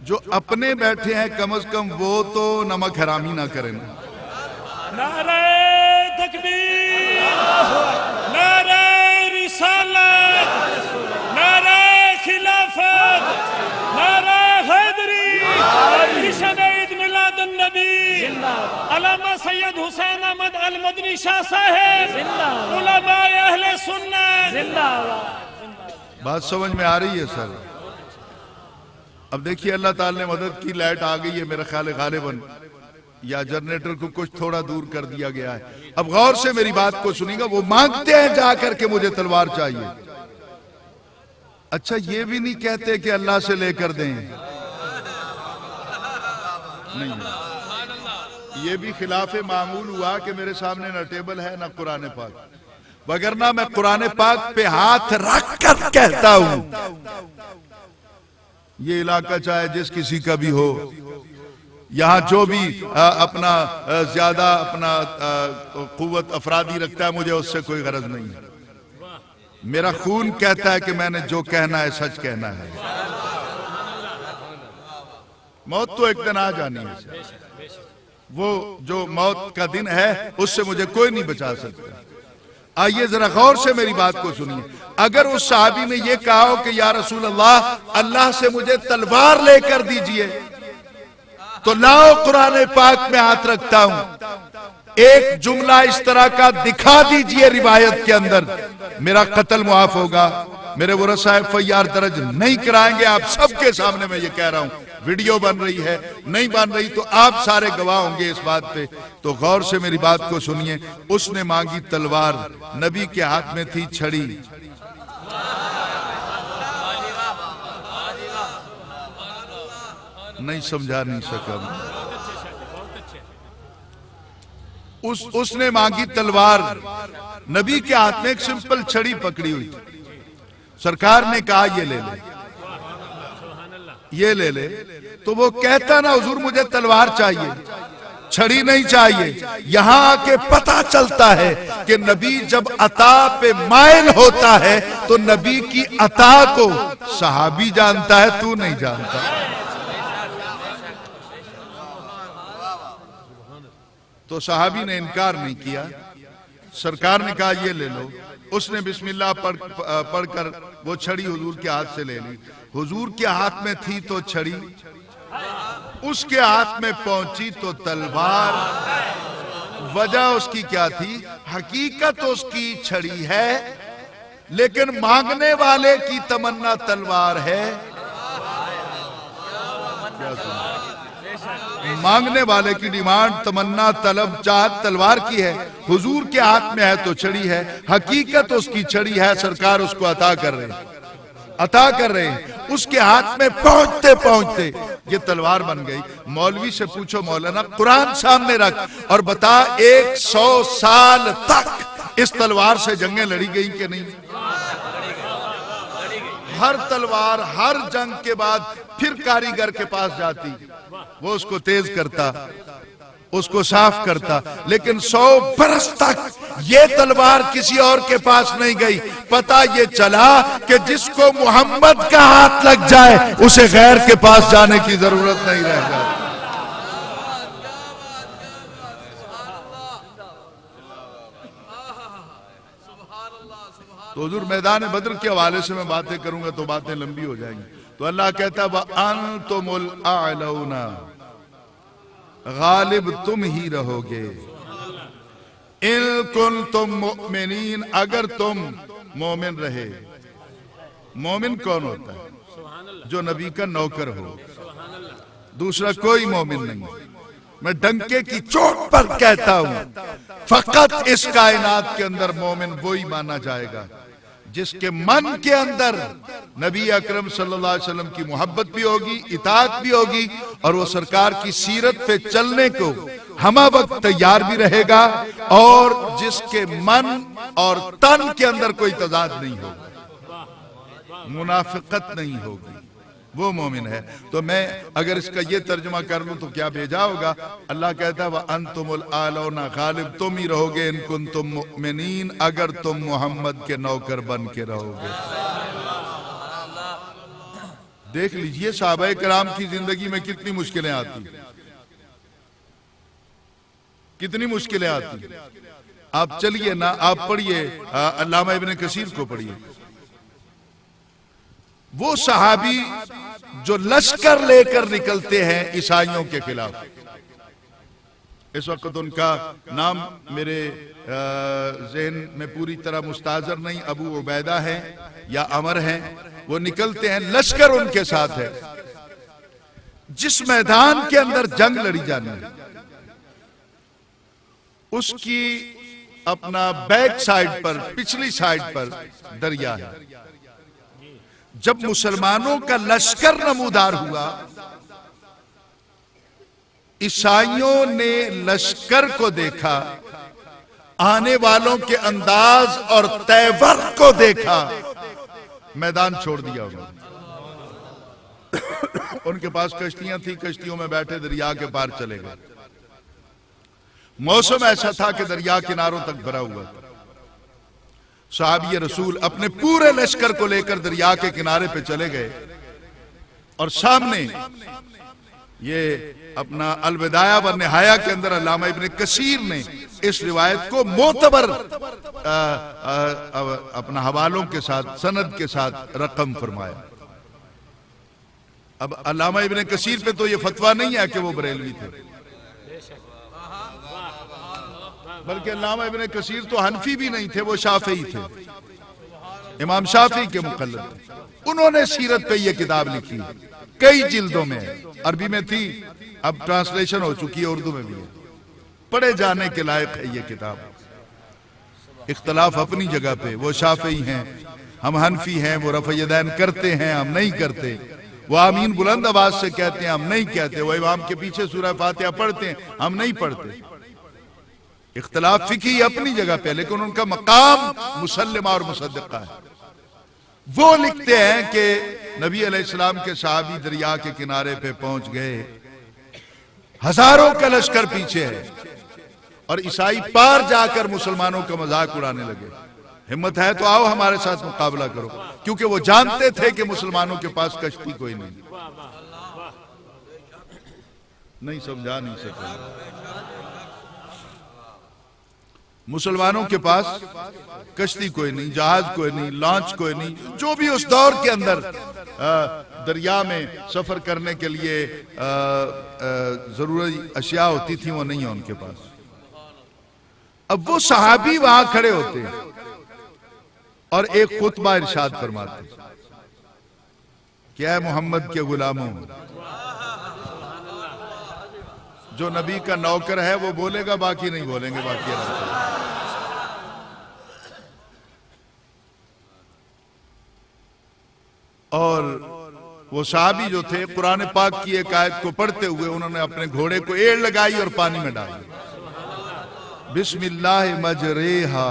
جو اپنے بیٹھے ہیں کم از کم وہ تو نمک حرامی نہ کریں۔ نعرہ تکبیر، نعرہ رسالت، نعرہ خلافت، نعرہ حیدری، جشن عید میلاد النبی، علامہ سید حسین احمد المدنی شاہ صاحب، علماء اہل سنت۔ بات سمجھ میں آ رہی ہے سر؟ اب دیکھیے اللہ تعالی نے مدد کی، لائٹ آ گئی ہے میرا خیال ہے غالباً، یا جنریٹر کو کچھ تھوڑا دور کر دیا گیا ہے۔ اب غور سے میری بات کو سنیں گا، وہ مانگتے ہیں جا کر کے مجھے تلوار چاہیے۔ اچھا، یہ بھی نہیں کہتے کہ اللہ سے لے کر دیں، نہیں، یہ بھی خلاف معمول ہوا کہ میرے سامنے نہ ٹیبل ہے نہ قرآن پاک، وگرنہ میں قرآن پاک پہ ہاتھ رکھ کر کہتا ہوں، یہ علاقہ چاہے جس کسی کا بھی ہو، یہاں جو بھی اپنا زیادہ اپنا قوت افرادی رکھتا ہے، مجھے اس سے کوئی غرض نہیں ہے۔ میرا خون کہتا ہے کہ میں نے جو کہنا ہے سچ کہنا ہے۔ موت تو ایک دن آ جانی ہے، وہ جو موت کا دن ہے اس سے مجھے کوئی نہیں بچا سکتا۔ آئیے ذرا غور سے میری بات کو سنیے، اگر اس صحابی نے یہ کہا ہو کہ یا رسول اللہ، اللہ سے مجھے تلوار لے کر دیجئے، تو لاؤ قرآن پاک میں ہاتھ رکھتا ہوں، ایک جملہ اس طرح کا دکھا دیجئے روایت کے اندر، میرا قتل معاف ہوگا، میرے ورثہ FIR درج نہیں کرائیں گے۔ آپ سب کے سامنے میں یہ کہہ رہا ہوں، ویڈیو بن رہی ہے، نہیں بن رہی تو آپ سارے گواہ ہوں گے اس بات پہ۔ تو غور سے میری بات کو سنیے، اس نے مانگی تلوار، نبی کے ہاتھ میں تھی چھڑی۔ نہیں سمجھا نہیں سکا، اس نے مانگی تلوار، نبی کے ہاتھ میں ایک سمپل چھڑی پکڑی ہوئی تھی، سرکار نے کہا یہ لے لے۔ یہ لے لے، تو وہ کہتا نا حضور مجھے تلوار چاہیے، چھڑی نہیں چاہیے۔ یہاں آ کے پتہ چلتا ہے کہ نبی جب عطا پہ مائل ہوتا ہے تو نبی کی عطا کو صحابی جانتا ہے، تو نہیں جانتا۔ تو صحابی نے انکار نہیں کیا، سرکار نے کہا یہ لے لو، اس نے بسم اللہ پڑھ کر وہ چھڑی حضور کے ہاتھ سے لے لی۔ حضور کے ہاتھ میں تھی تو چھڑی، اس کے ہاتھ میں پہنچی تو تلوار۔ وجہ اس کی کیا تھی؟ حقیقت اس کی چھڑی ہے، لیکن مانگنے والے کی تمنا تلوار ہے۔ مانگنے والے کی ڈیمانڈ، تمنا، طلب، چاہت تلوار کی ہے، حضور کے ہاتھ میں ہے تو چھڑی ہے۔ حقیقت اس کی چھڑی ہے، سرکار اس کو عطا کر رہے ہیں۔ اس کے ہاتھ میں پہنچتے پہنچتے یہ تلوار بن گئی۔ مولوی سے پوچھو مولانا، قرآن سامنے رکھ اور بتا 100 سال تک اس تلوار سے جنگیں لڑی گئی کہ نہیں؟ ہر تلوار ہر جنگ کے بعد پھر کاریگر کے پاس جاتی، وہ اس کو تیز کرتا، اس کو صاف کرتا، لیکن 100 برس تک یہ تلوار کسی اور کے پاس نہیں گئی۔ پتہ یہ چلا کہ جس کو محمد کا ہاتھ لگ جائے اسے غیر کے پاس جانے کی ضرورت نہیں رہ جاتی۔ تو حضور میدان بدر کے حوالے سے میں باتیں کروں گا تو باتیں لمبی ہو جائیں گی۔ تو اللہ کہتا ہے وَأَنْتُمُ الْأَعْلَوْنَ، غالب تم ہی رہو گے، اِن كُنْتُم مُؤْمِنِينَ، اگر تم مومن رہے۔ مومن کون ہوتا ہے؟ جو نبی کا نوکر ہو، دوسرا کوئی مومن نہیں۔ میں ڈنکے کی چوٹ پر کہتا ہوں، فقط اس کائنات کے اندر مومن وہی مانا جائے گا جس کے من کے اندر نبی اکرم صلی اللہ علیہ وسلم کی محبت بھی ہوگی، اطاعت بھی ہوگی، اور وہ سرکار کی سیرت پہ چلنے کو ہمہ وقت تیار بھی رہے گا، اور جس کے من اور تن کے اندر کوئی تضاد نہیں ہوگا، منافقت نہیں ہوگی، وہ مومن ہے۔ تو میں اگر اس کا یہ ترجمہ کر لوں تو کیا بھیجا ہوگا؟ اللہ کہتا ہے وَأَنْتُمُ الْأَعْلَوْنَ، غالب تم ہی رہو گے، اِن كُنْتُم مُؤْمِنِينَ، اگر تم محمد کے نوکر بن کے رہو گے۔ دیکھ لیجئے صحابہ کرام کی زندگی میں کتنی مشکلیں آتی، کتنی مشکلیں آتی۔ آپ چلیے نا، آپ پڑھیے علامہ ابن کثیر کو پڑھیے، وہ صحابی جو لشکر لے کر نکلتے ہیں عیسائیوں کے خلاف۔ اس وقت ان کا نام میرے ذہن میں پوری طرح مستحضر نہیں، ابو عبیدہ ہیں یا عمر ہیں، وہ نکلتے ہیں، لشکر ان کے ساتھ ہے۔ جس میدان کے اندر جنگ لڑی جانی اس کی اپنا بیک سائیڈ پر، پچھلی سائیڈ پر دریا ہے۔ جب مسلمانوں کا لشکر نمودار ہوا، عیسائیوں نے لشکر کو دیکھا، آنے والوں کے انداز اور تیور کو دیکھا، میدان چھوڑ دیا انہوں نے۔ ان کے پاس کشتیاں تھیں، کشتیوں میں بیٹھے دریا کے پار چلے گئے۔ موسم ایسا تھا کہ دریا کناروں تک بھرا ہوا تھا۔ صحابی رسول اپنے پورے لشکر کو لے کر دریا کے کنارے پہ چلے گئے، اور سامنے یہ اپنا الوداع و نہایہ کے اندر علامہ ابن کثیر نے اس روایت کو معتبر اپنا حوالوں کے ساتھ، سند کے ساتھ رقم فرمایا۔ اب علامہ ابن کثیر پہ تو یہ فتویٰ نہیں ہے کہ وہ بریلوی تھے، بلکہ علامہ ابن کثیر تو حنفی بھی نہیں تھے، وہ شافعی تھے، امام شافعی کے مقلد تھے۔ انہوں نے سیرت پہ یہ کتاب لکھی، کئی جلدوں میں ہے، عربی میں تھی، اب ٹرانسلیشن ہو چکی ہے، اردو میں بھی ہے، پڑھے جانے کے لائق ہے یہ کتاب۔ اختلاف اپنی جگہ پہ، وہ شافعی ہیں، ہم حنفی ہیں، وہ رفع یدین کرتے ہیں، ہم نہیں کرتے، وہ آمین بلند آواز سے کہتے ہیں، ہم نہیں کہتے، وہ امام کے پیچھے سورہ فاتحہ پڑھتے ہیں، ہم نہیں پڑھتے۔ اختلاف فقہی اپنی جگہ پہ، لیکن ان کا مقام مسلمہ اور مصدقہ ہے۔ وہ لکھتے ہیں کہ نبی علیہ السلام کے صحابی دریا کے کنارے پہ پہنچ گئے، ہزاروں کا لشکر پیچھے ہے، اور عیسائی پار جا کر مسلمانوں کا مذاق اڑانے لگے۔ ہمت ہے تو آؤ ہمارے ساتھ مقابلہ کرو، کیونکہ وہ جانتے تھے کہ مسلمانوں کے پاس کشتی کوئی نہیں سمجھا نہیں سکے۔ مسلمانوں کے پاس کشتی کوئی نہیں، جہاز کوئی نہیں، لانچ کوئی نہیں، جو بھی اس دور کے اندر دریا میں سفر کرنے کے لیے ضروری اشیاء ہوتی تھیں وہ نہیں ہے ان کے پاس۔ اب وہ صحابی وہاں کھڑے ہوتے اور ایک خطبہ ارشاد فرماتے کہ اے محمد کے غلاموں، جو نبی کا نوکر ہے وہ بولے گا، باقی نہیں بولیں گے، باقی اور وہ صحابی جو تھے قرآن پاک کی ایک آیت کو پڑھتے ہوئے انہوں نے اپنے گھوڑے کو ایڑ لگائی اور پانی میں ڈالی، بسم اللہ مجریہا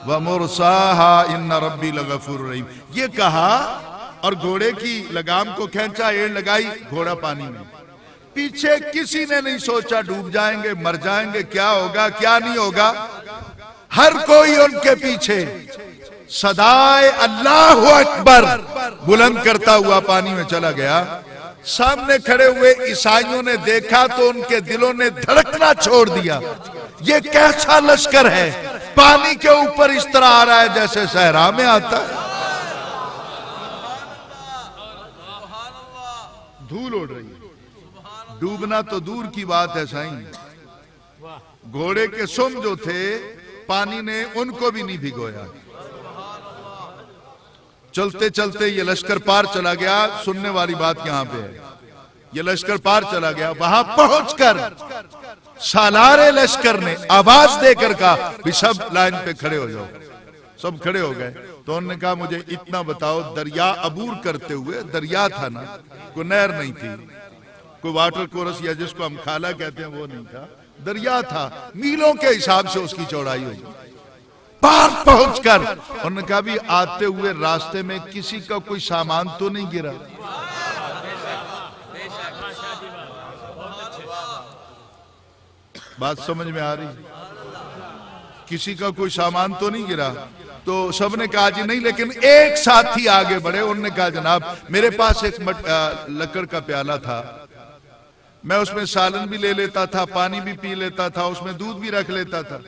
ومرساہا ان ربی لغفور رحیم، یہ کہا اور گھوڑے کی لگام کو کھینچا، ایڑ لگائی، گھوڑا پانی میں۔ پیچھے کسی نے نہیں سوچا ڈوب جائیں گے، مر جائیں گے، کیا ہوگا کیا نہیں ہوگا، ہر کوئی ان کے پیچھے صدائے اللہ اکبر بلند کرتا ہوا پانی میں چلا گیا۔ سامنے کھڑے ہوئے عیسائیوں نے دیکھا تو ان کے دلوں نے دھڑکنا چھوڑ دیا، یہ کیسا لشکر ہے، پانی کے اوپر اس طرح آ رہا ہے جیسے صحرا میں آتا ہے، دھول اڑ رہی ہے، ڈوبنا تو دور کی بات ہے سائیں، گھوڑے کے سم جو تھے پانی نے ان کو بھی نہیں بھگویا۔ چلتے چلتے یہ لشکر پار چلا گیا، سننے والی بات یہاں پہ ہے، یہ لشکر پار چلا گیا، وہاں پہنچ کر سالار لشکر نے آواز دے کر کہا بھی سب لائن پہ کھڑے ہو جاؤ، سب کھڑے ہو گئے۔ تو انہوں نے کہا مجھے اتنا بتاؤ، دریا عبور کرتے ہوئے، دریا تھا نا، کوئی نہر نہیں تھی، کوئی واٹر کورس یا جس کو ہم کھالا کہتے ہیں وہ نہیں تھا، دریا تھا، میلوں کے حساب سے اس کی چوڑائی ہوگی۔ پار پہنچ کر انہوں نے کہا بھی آتے ہوئے راستے میں کسی کا کوئی سامان تو نہیں گرا؟ بات سمجھ میں آ رہی؟ کسی کا کوئی سامان تو نہیں گرا؟ تو سب نے کہا جی نہیں، لیکن ایک ساتھی آگے بڑھے، انہوں نے کہا جناب میرے پاس ایک لکڑ کا پیالہ تھا، میں اس میں سالن بھی لے لیتا تھا، پانی بھی پی لیتا تھا، اس میں دودھ بھی رکھ لیتا تھا،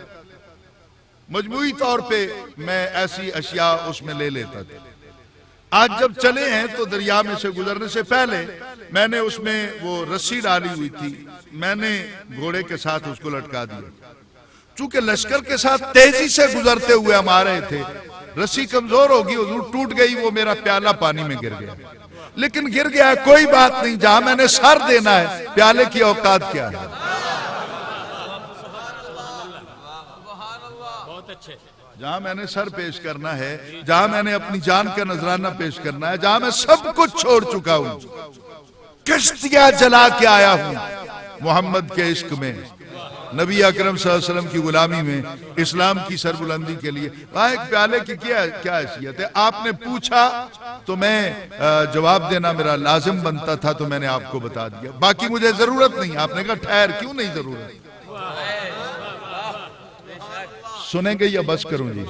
مجموعی طور پہ میں ایسی اشیاء اس میں لے لیتا تھا۔ آج جب چلے ہیں تو دریا میں سے گزرنے سے پہلے میں نے اس میں وہ رسی ڈالی ہوئی تھی، میں نے گھوڑے کے ساتھ اس کو لٹکا دیا، چونکہ لشکر کے ساتھ تیزی سے گزرتے ہوئے ہم آ رہے تھے، رسی کمزور ہوگی، حضور ٹوٹ گئی، وہ میرا پیالہ پانی میں گر گیا، لیکن گر گیا کوئی بات نہیں، جہاں میں نے سر دینا ہے، پیالے کی اوقات کیا ہے، جہاں میں نے سر پیش کرنا ہے، جہاں میں نے اپنی جان کا نذرانہ پیش کرنا ہے، جہاں میں سب کچھ چھوڑ چکا ہوں، کشتیاں جلا کے آیا ہوں محمد کے عشق میں، نبی اکرم صلی اللہ علیہ وسلم کی غلامی میں، اسلام کی سربلندی کے لیے، وہاں ایک پیالے کی کیا حیثیت ہے؟ آپ نے پوچھا تو میں جواب دینا میرا لازم بنتا تھا، تو میں نے آپ کو بتا دیا، باقی مجھے ضرورت نہیں۔ آپ نے کہا ٹھہر، کیوں نہیں ضرورت؟ سنیں گے یا بس کروں جی؟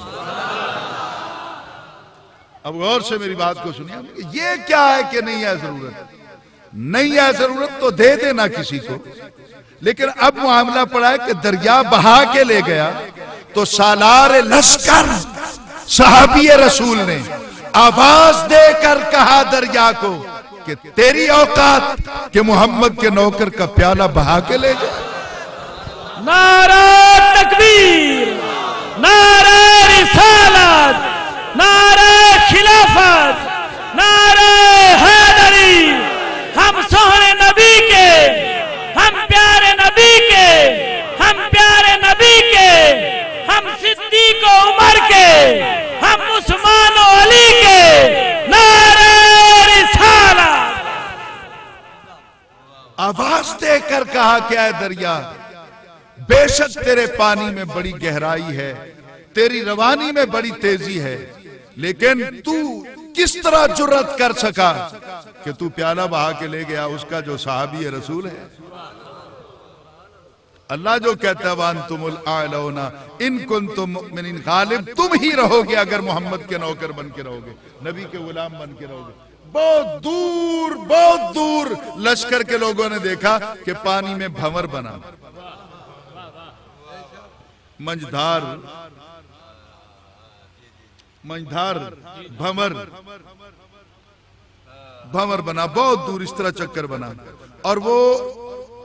اب غور سے میری بات کو سنیے، یہ کیا ہے کہ نہیں ہے ضرورت؟ نہیں ہے ضرورت تو دے دینا کسی کو، لیکن اب معاملہ پڑا ہے کہ دریا بہا کے لے گیا، تو سالار لشکر صحابی رسول نے آواز دے کر کہا دریا کو کہ تیری اوقات کہ محمد کے نوکر کا پیالہ بہا کے لے جائے۔ نعرہ تکبیر، نعرہ رسالت، نعرہ خلافت، نعرہ حیدری، ہم سونے نبی کے، ہم پیارے نبی کے، ہم پیارے نبی کے، ہم صدیق و عمر کے، ہم عثمان و علی کے، نعرہ رسالت۔ آواز دے کر کہا کہ اے دریا، بے شک تیرے پانی میں بڑی گہرائی ہے، تیری روانی میں بڑی تیزی ہے، لیکن تو کس طرح جرت کر سکا کہ تو پیالہ بہا کے لے گیا اس کا جو صحابی رسول ہے؟ اللہ جو کہتا ہے وَأَنْتُمُ الْأَعْلَوْنَ إِن كُنْتُم مُؤْمِنِينَ، غالب تم ہی رہو گے اگر محمد کے نوکر بن کے رہو گے، نبی کے غلام بن کے رہو گے۔ بہت دور لشکر کے لوگوں نے دیکھا کہ پانی میں بھنور بنا، منجدھار بھنور بنا، بہت دور اس طرح چکر بنا، اور وہ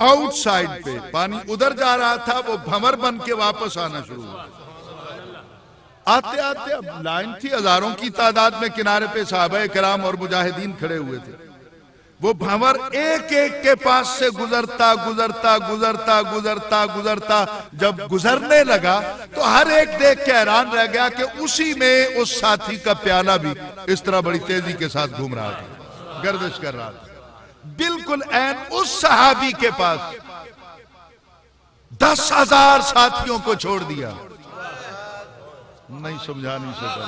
آؤٹ سائڈ پہ پانی ادھر جا رہا تھا، وہ بھنور بن کے واپس آنا شروع ہوا۔ آتے آتے اب لائن تھی، ہزاروں کی تعداد میں کنارے پہ صحابہ کرام اور مجاہدین کھڑے ہوئے تھے۔ وہ بھنور ایک ایک کے پاس سے گزرتا جب گزرنے لگا تو ہر ایک دیکھ کے حیران رہ گیا کہ اسی میں اس ساتھی کا پیالہ بھی اس طرح بڑی تیزی کے ساتھ گھوم رہا تھا، گردش کر رہا تھا۔ بالکل عین اس صحابی کے پاس 10,000 ساتھیوں کو چھوڑ دیا۔ نہیں سمجھا نہیں سکا۔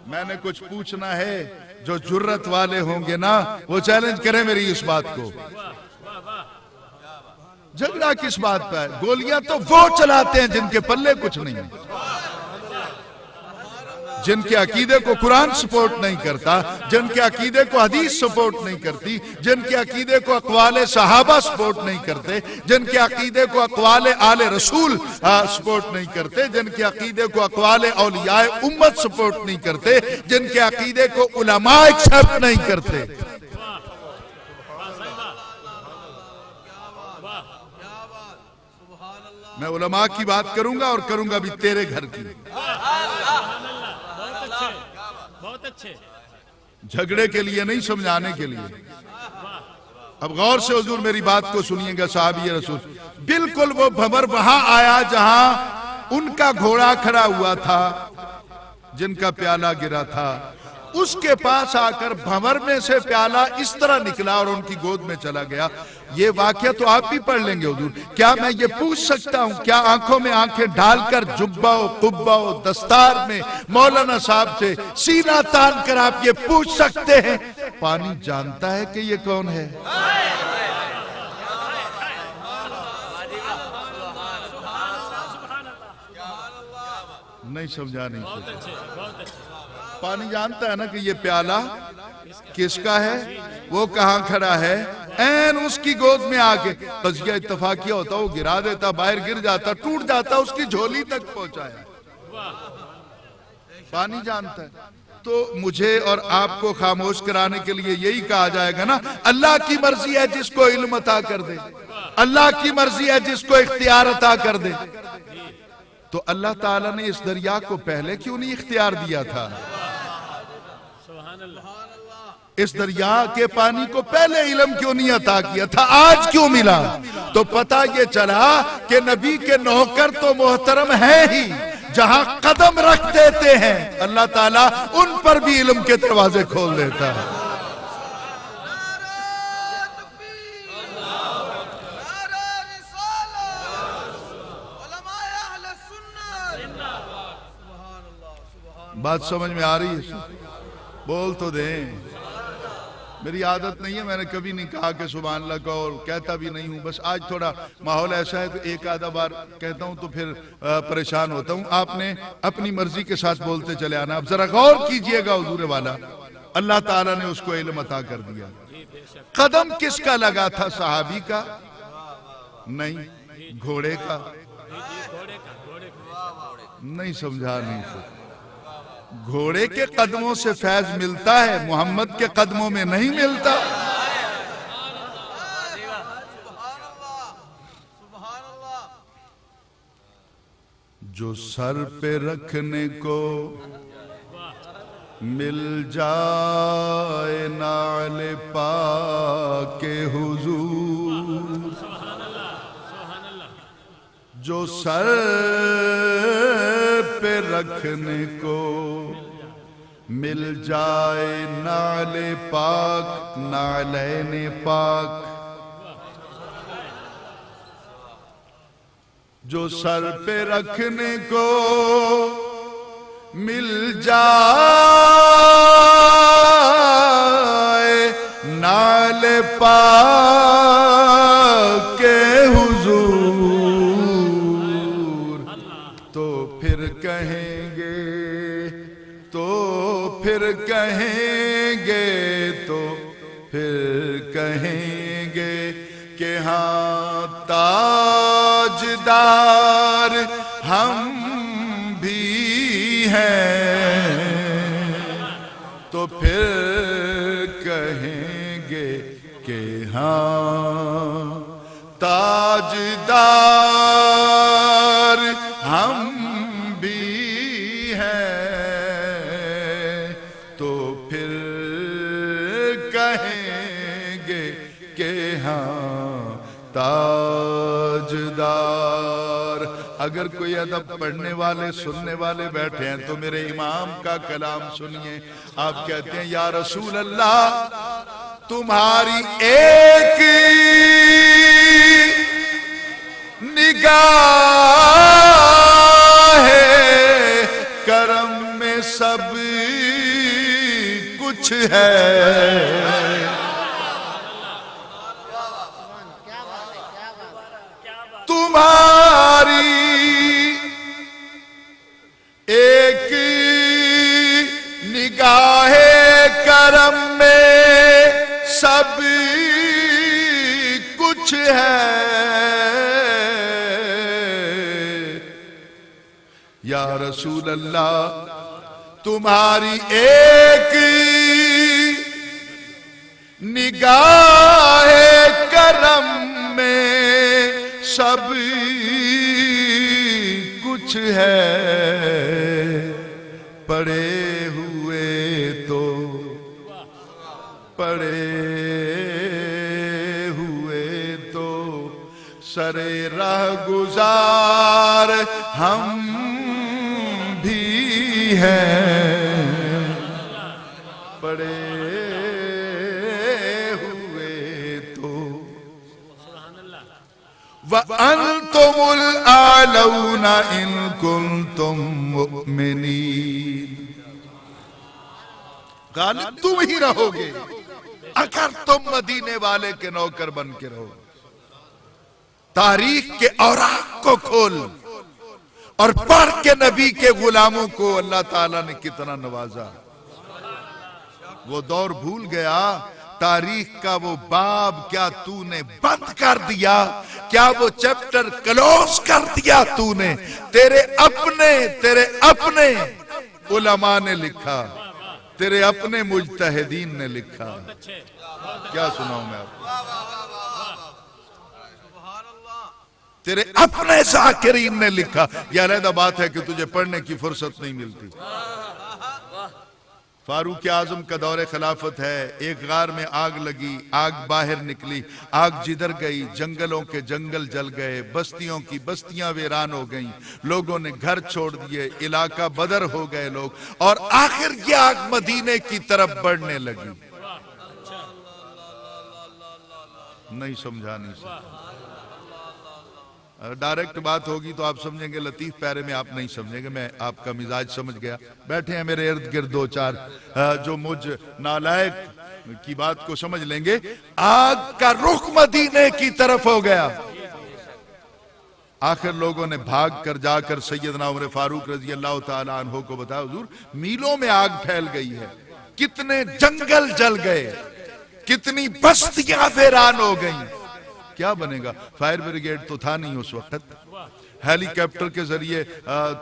میں نے کچھ پوچھنا ہے، جو جرت والے ہوں گے نا وہ چیلنج کریں میری اس بات کو۔ جھگڑا کس بات پہ ہے؟ گولیاں تو وہ چلاتے ہیں جن کے پلے کچھ نہیں ہے، جن کے عقیدے کو قرآن سپورٹ نہیں کرتا، جن کے عقیدے کو حدیث سپورٹ نہیں کرتی، جن کے عقیدے کو اقوال صحابہ سپورٹ نہیں کرتے، جن کے عقیدے کو اقوال آل رسول سپورٹ نہیں کرتے، جن کے عقیدے کو اقوال اولیاء امت سپورٹ نہیں کرتے، جن کے عقیدے کو علماء ایکسپٹ نہیں کرتے۔ میں علماء کی بات کروں گا اور کروں گا بھی تیرے گھر کی۔ بہت اچھے، جھگڑے کے لیے نہیں، سمجھانے کے لیے۔ اب غور سے حضور میری بات کو سنیے گا، صحابی رسول بالکل وہ بھنور وہاں آیا جہاں ان کا گھوڑا کھڑا ہوا تھا، جن کا پیالہ گرا تھا۔ اس کے پاس آ کر بھنور میں سے پیالہ اس طرح نکلا اور ان کی گود میں چلا گیا۔ یہ واقعہ تو آپ بھی پڑھ لیں گے حضور۔ کیا میں یہ پوچھ سکتا ہوں، کیا آنکھوں میں آنکھیں ڈال کر جبہ و قبہ و دستار میں مولانا صاحب سے سینہ تان کر آپ یہ پوچھ سکتے ہیں پانی جانتا ہے کہ یہ کون ہے؟ نہیں سمجھا نہیں سکتا۔ پانی جانتا ہے نا کہ یہ پیالہ کس کا ہے، وہ کہاں کھڑا ہے، این اس کی گود میں آگے قضیہ اتفاقیہ ہوتا، وہ گرا دیتا، باہر گر جاتا، ٹوٹ جاتا، اس کی جھولی تک پہنچایا۔ پانی جانتا ہے۔ تو مجھے اور آپ کو خاموش کرانے کے لیے یہی کہا جائے گا نا، اللہ کی مرضی ہے جس کو علم عطا کر دے، اللہ کی مرضی ہے جس کو اختیار عطا کر دے۔ تو اللہ تعالیٰ نے اس دریا کو پہلے کیوں نہیں اختیار دیا تھا؟ اس دریا کے پانی کو پہلے علم کیوں نہیں عطا کیا تھا؟ آج کیوں ملا؟ تو پتہ یہ چلا کہ نبی کے نوکر تو محترم ہیں ہی، جہاں قدم رکھ دیتے ہیں اللہ تعالیٰ ان پر بھی علم کے دروازے کھول دیتا ہے۔ بات سمجھ میں آ رہی ہے؟ بول تو دیں۔ میری عادت نہیں ہے، میں نے کبھی نہیں کہا کہ سبحان اللہ کہو، اور کہتا بھی نہیں ہوں، بس آج تھوڑا ماحول ایسا ہے تو ایک آدھا بار کہتا ہوں تو پھر پریشان ہوتا ہوں۔ آپ نے اپنی مرضی کے ساتھ بولتے چلے آنا۔ اب ذرا غور کیجئے گا حضور والا، اللہ تعالیٰ نے اس کو علم عطا کر دیا۔ قدم کس کا لگا تھا؟ صحابی کا نہیں، گھوڑے کا۔ نہیں سمجھا نہیں سکتا۔ گھوڑے کے قدموں سے فیض ملتا ہے، محمد کے قدموں میں نہیں ملتا۔ جو سر پہ رکھنے کو مل جائے نعل پاک حضور، جو سر پہ رکھنے کو مل جائے نعل پاک، نعلین پاک، جو سر پہ رکھنے کو مل جائے نال پاک کے حضور تو پھر کہیں گے تو پھر کہیں گے تو پھر کہیں گے کہ ہاں تاجدار ہم بھی ہیں تو پھر کہیں گے کہ ہاں تاجدار ہم بھی ہیں تو پھر کہیں گے کہ ہاں تاجدار. اگر کوئی ادب پڑھنے والے سننے والے بیٹھے ہیں تو میرے امام کا کلام سنیے. آپ کہتے ہیں یا رسول اللہ تمہاری ایک نگاہ کرم میں سب کچھ ہے. تمہاری ایک نگاہ کرم میں سب کچھ ہے. یا رسول اللہ تمہاری ایک نگاہ کرم میں سب کچھ ہے. پڑے ہوئے تو سرے راہ گزار ہم بھی ہیں. پڑے وَأَنْتُمُ الْأَعْلَوْنَ إِن كُنتُم مُؤْمِنِينَ. غالب تم ہی رہو گے اگر تم مدینے والے کے نوکر بن کے رہو. تاریخ کے اوراق کو کھول اور پڑھ کے نبی کے غلاموں کو اللہ تعالیٰ نے کتنا نوازا. وہ دور بھول گیا. تاریخ کا وہ باب کیا تو نے بند کر دیا؟ کیا وہ چیپٹر کلوز کر دیا تو نے؟ تیرے اپنے علماء نے لکھا، تیرے اپنے مجتہدین نے لکھا. کیا سناؤں میں آپ کو؟ تیرے اپنے ذاکرین نے لکھا. یہ علیحدہ بات ہے کہ تجھے پڑھنے کی فرصت نہیں ملتی. فاروق اعظم کا دور خلافت ہے. ایک غار میں آگ لگی، آگ باہر نکلی، آگ جدھر گئی جنگلوں کے جنگل جل گئے، بستیوں کی بستیاں ویران ہو گئیں، لوگوں نے گھر چھوڑ دیے، علاقہ بدر ہو گئے لوگ، اور آخر یہ آگ مدینے کی طرف بڑھنے لگی. نہیں سمجھا نہیں سکتا. ڈائریکٹ بات ہوگی تو آپ سمجھیں گے، لطیف پیارے میں آپ نہیں سمجھیں گے. میں آپ کا مزاج سمجھ گیا. بیٹھے ہیں میرے ارد گرد دو چار جو مجھ نالائق کی بات کو سمجھ لیں گے. آگ کا رخ مدینے کی طرف ہو گیا. آخر لوگوں نے بھاگ کر جا کر سیدنا عمر فاروق رضی اللہ تعالیٰ عنہ کو بتایا، حضور میلوں میں آگ پھیل گئی ہے، کتنے جنگل جل گئے، کتنی بستیاں ویران ہو گئیں، کیا بنے گا؟ فائر بریگیڈ تو تھا نہیں اس وقت، ہیلی کاپٹر کے ذریعے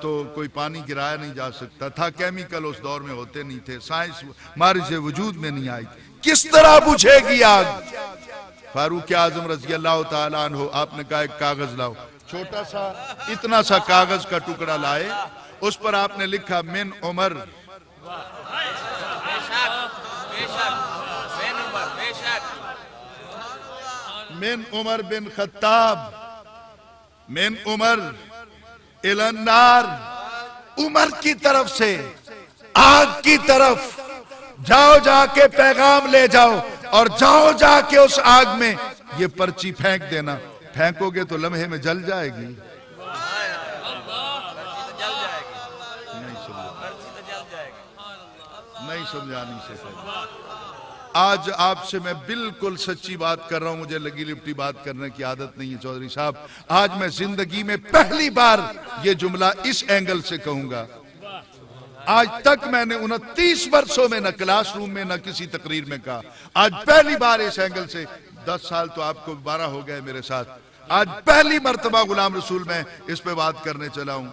تو کوئی پانی گرایا نہیں جا سکتا تھا، کیمیکل اس دور میں ہوتے نہیں تھے، سائنس ہمارے سے وجود میں نہیں آئی. کس طرح بجھے گی آگ؟ فاروق اعظم رضی اللہ تعالیٰ عنہ آپ نے کہا ایک کاغذ لاؤ. چھوٹا سا اتنا سا کاغذ کا ٹکڑا لائے، اس پر آپ نے لکھا من عمر. من عمر بن خطاب من عمر الی النار. عمر کی طرف سے آگ کی طرف جاؤ، جا کے پیغام لے جاؤ، اور جاؤ جا کے اس آگ میں یہ پرچی پھینک دینا. پھینکو گے تو لمحے میں جل جائے گی. سمجھا نہیں سکتا۔ آج آپ سے میں بالکل سچی بات کر رہا ہوں، مجھے لگی لپٹی بات کرنے کی عادت نہیں ہے چودھری صاحب۔ آج میں زندگی میں پہلی بار یہ جملہ اس اینگل سے کہوں گا۔ آج تک میں نے 29 برسوں میں نہ کلاس روم میں نہ کسی تقریر میں کہا، آج پہلی بار اس اینگل سے، 10 سال تو آپ کو 12 ہو گئے میرے ساتھ، آج پہلی مرتبہ غلام رسول میں اس پہ بات کرنے چلا ہوں